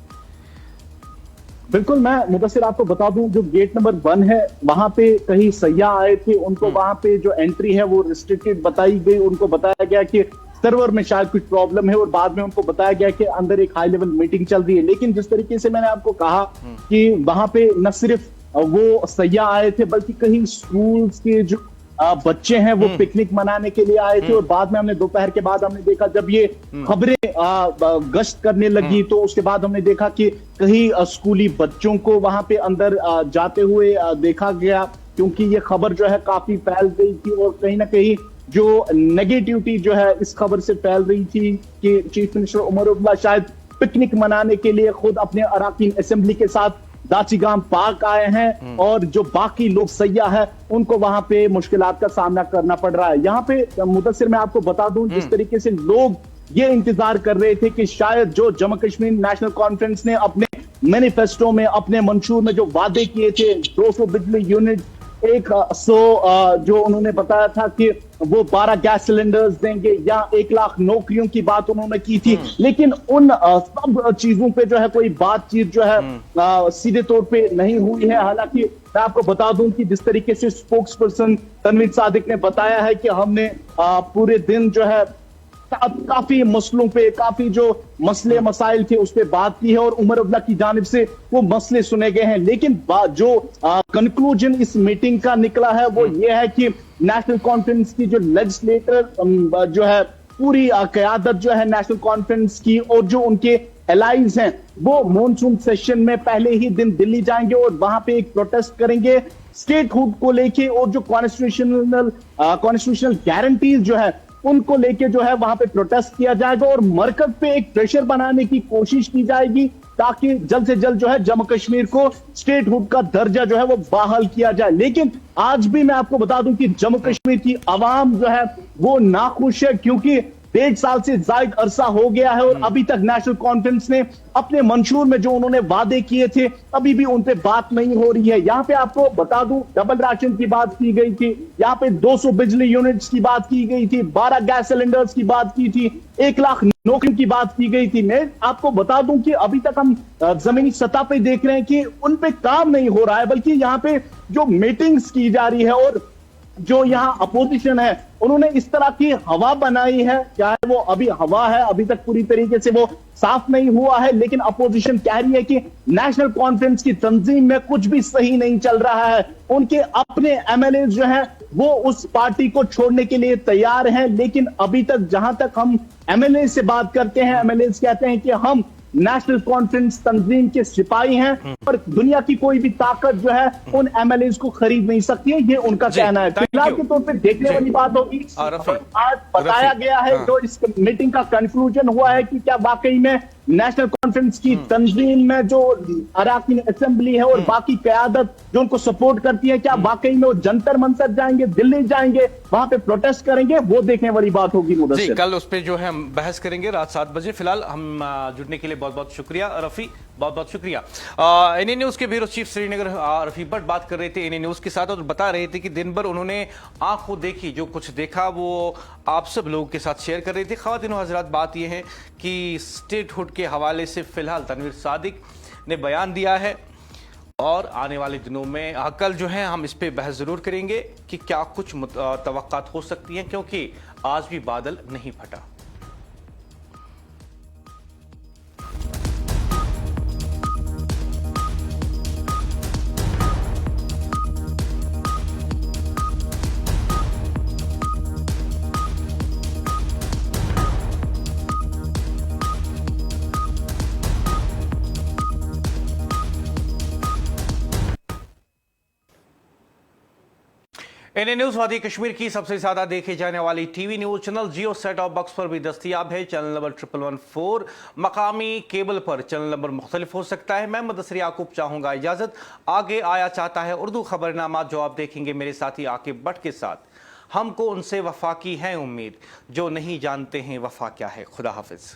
बिल्कुल, मैं मुदस्सिर आपको बता दूं, जो गेट नंबर 1 है वहां पे कहीं सयाह आए थे, उनको वहां पे जो एंट्री है वो रिस्ट्रिक्टेड बताई गई। उनको बताया गया कि सर्वर में शायद कुछ प्रॉब्लम है, और बाद में उनको बताया गया कि अंदर एक हाई लेवल मीटिंग चल रही है। लेकिन जिस तरीके से मैंने आपको कहा कि वहां पे न सिर्फ वो सयाह आए थे बल्कि कहीं स्कूल्स के जो बच्चे हैं वो पिकनिक मनाने के लिए आए थे। और बाद में हमने दोपहर के बाद हमने देखा जब ये खबरें गश्त करने लगी, तो उसके बाद हमने देखा कि कहीं स्कूली बच्चों को वहां पे अंदर जाते हुए देखा गया, क्योंकि ये खबर जो है काफी फैल गई थी, और कहीं ना कहीं जो नेगेटिविटी जो है इस खबर से फैल रही थी कि चीफ मिनिस्टर उमर अब्दुल्ला शायद पिकनिक मनाने के लिए खुद अपने अराकीन असेंबली के साथ दाचीगाम पार्क आए हैं, और जो बाकी लोग सयाह है उनको वहां पे मुश्किलात का सामना करना पड़ रहा है। यहाँ पे मुदस्सिर मैं आपको बता दूं, जिस तरीके से लोग ये इंतजार कर रहे थे कि शायद जो जम्मू कश्मीर नेशनल कॉन्फ्रेंस ने अपने मैनिफेस्टो में, अपने मंशूर में जो वादे किए थे 200 बिजली यूनिट, 100 जो उन्होंने बताया था कि वो 12 गैस सिलेंडर्स देंगे, या 1 लाख नौकरियों की बात उन्होंने की थी, लेकिन उन सब चीजों पे जो है कोई बातचीत जो है सीधे तौर पे नहीं हुई है। हालांकि मैं आपको बता दूं कि जिस तरीके से स्पोक्स पर्सन तनवीर सादिक ने बताया है कि हमने पूरे दिन जो है काफी मसलों पे, काफी जो मसले मसाइल थे उस पे बात की है, और उमर अब्दुल्ला की जानिब से वो मसले सुने गए हैं। लेकिन जो कंक्लूजन इस मीटिंग का निकला है वो ये है कि नेशनल कॉन्फ्रेंस की जो लेजिस्लेटर जो है, पूरी क़यादत जो है नेशनल कॉन्फ्रेंस की, और जो उनके एलाइज हैं वो मॉनसून सेशन में पहले ही दिन दिल्ली जाएंगे और वहां पे एक प्रोटेस्ट करेंगे स्टेटहुड को लेके, और जो कॉन्स्टिट्यूशनल गारंटीज जो है उनको लेके जो है वहां पे प्रोटेस्ट किया जाएगा, और मरकज पे एक प्रेशर बनाने की कोशिश की जाएगी ताकि जल्द से जल्द जो है जम्मू कश्मीर को स्टेटहुड का दर्जा जो है वो बहाल किया जाए। लेकिन आज भी मैं आपको बता दूं कि जम्मू कश्मीर की आवाम जो है वो नाखुश है, क्योंकि 1.5 साल से ज्यादा अरसा हो गया है और अभी तक नेशनल कॉन्फ्रेंस ने अपने मंशूर में जो उन्होंने वादे किए थे अभी भी उन पे बात नहीं हो रही है। यहाँ पे आपको बता दूं, डबल राशन की बात की गई थी, यहाँ पे 200 बिजली यूनिट्स की बात की गई थी, 12 गैस सिलेंडर्स की बात की थी, 1 लाख नौकरियों की बात की गई थी। मैं आपको बता दूं कि अभी तक हम जमीनी सतह पे देख रहे हैं कि उन पे काम नहीं हो रहा है, बल्कि यहाँ पे जो मीटिंग्स की जा रही है और जो यहाँ अपोजिशन है उन्होंने इस तरह की हवा बनाई है, चाहे वो अभी हवा है, अभी तक पूरी तरीके से वो साफ नहीं हुआ है, लेकिन अपोजिशन कह रही है कि नेशनल कॉन्फ्रेंस की तंजीम में कुछ भी सही नहीं चल रहा है। उनके अपने एमएलए जो हैं वो उस पार्टी को छोड़ने के लिए तैयार हैं, लेकिन अभी तक जहां तक हम एमएलए से बात करते हैं, एमएलए कहते हैं कि हम नेशनल कॉन्फ्रेंस तंजीम के सिपाही हैं और दुनिया की कोई भी ताकत जो है उन एमएलए को खरीद नहीं सकती है, ये उनका कहना है। फिलहाल के तौर पे देखने वाली बात होगी। आज बताया गया है जो इस मीटिंग का कंक्लूजन हुआ है कि क्या वाकई में नेशनल कॉन्फ्रेंस की तंजीम में जो अराकीन असेंबली है और बाकी क़यादत जो उनको सपोर्ट करती है, क्या वाकई में वो जंतर मंतर जाएंगे, दिल्ली जाएंगे, वहां पे प्रोटेस्ट करेंगे, वो देखने वाली बात होगी। मुदस्सिर, कल उस पे जो है हम बहस करेंगे रात 7 बजे। फिलहाल हम जुड़ने के लिए बहुत बहुत शुक्रिया रफी, बहुत बहुत शुक्रिया। एनए न्यूज के ब्यूरो चीफ श्रीनगर रफी भट्ट बात कर रहे थे एनए न्यूज के साथ और बता रहे थे कि दिन भर उन्होंने आंखों देखी, जो कुछ देखा वो आप सब लोगों के साथ शेयर कर रहे थे। ख्वातीन और हजरात, बात यह है कि स्टेटहुड के हवाले से फिलहाल तनवीर सादिक ने बयान दिया है और आने वाले दिनों में कल जो है हम इस पे बहस जरूर करेंगे कि क्या कुछ तवक्कात हो सकती हैं, क्योंकि आज भी बादल नहीं फटा। एनए न्यूज वादी कश्मीर की सबसे ज्यादा देखे जाने वाली टीवी न्यूज चैनल जियो सेट टॉप बॉक्स पर भी दस्तयाब है। चैनल नंबर 1114 मकामी केबल पर चैनल नंबर मुख्तलिफ हो सकता है। मैं मुदस्सिर याकूब चाहूंगा इजाजत। आगे आया चाहता है उर्दू खबरनामा, जो आप देखेंगे मेरे साथी आकिब भट्ट के साथ। हमको उनसे वफा की है उम्मीद, जो नहीं जानते हैं वफा क्या है। खुदा हाफिज।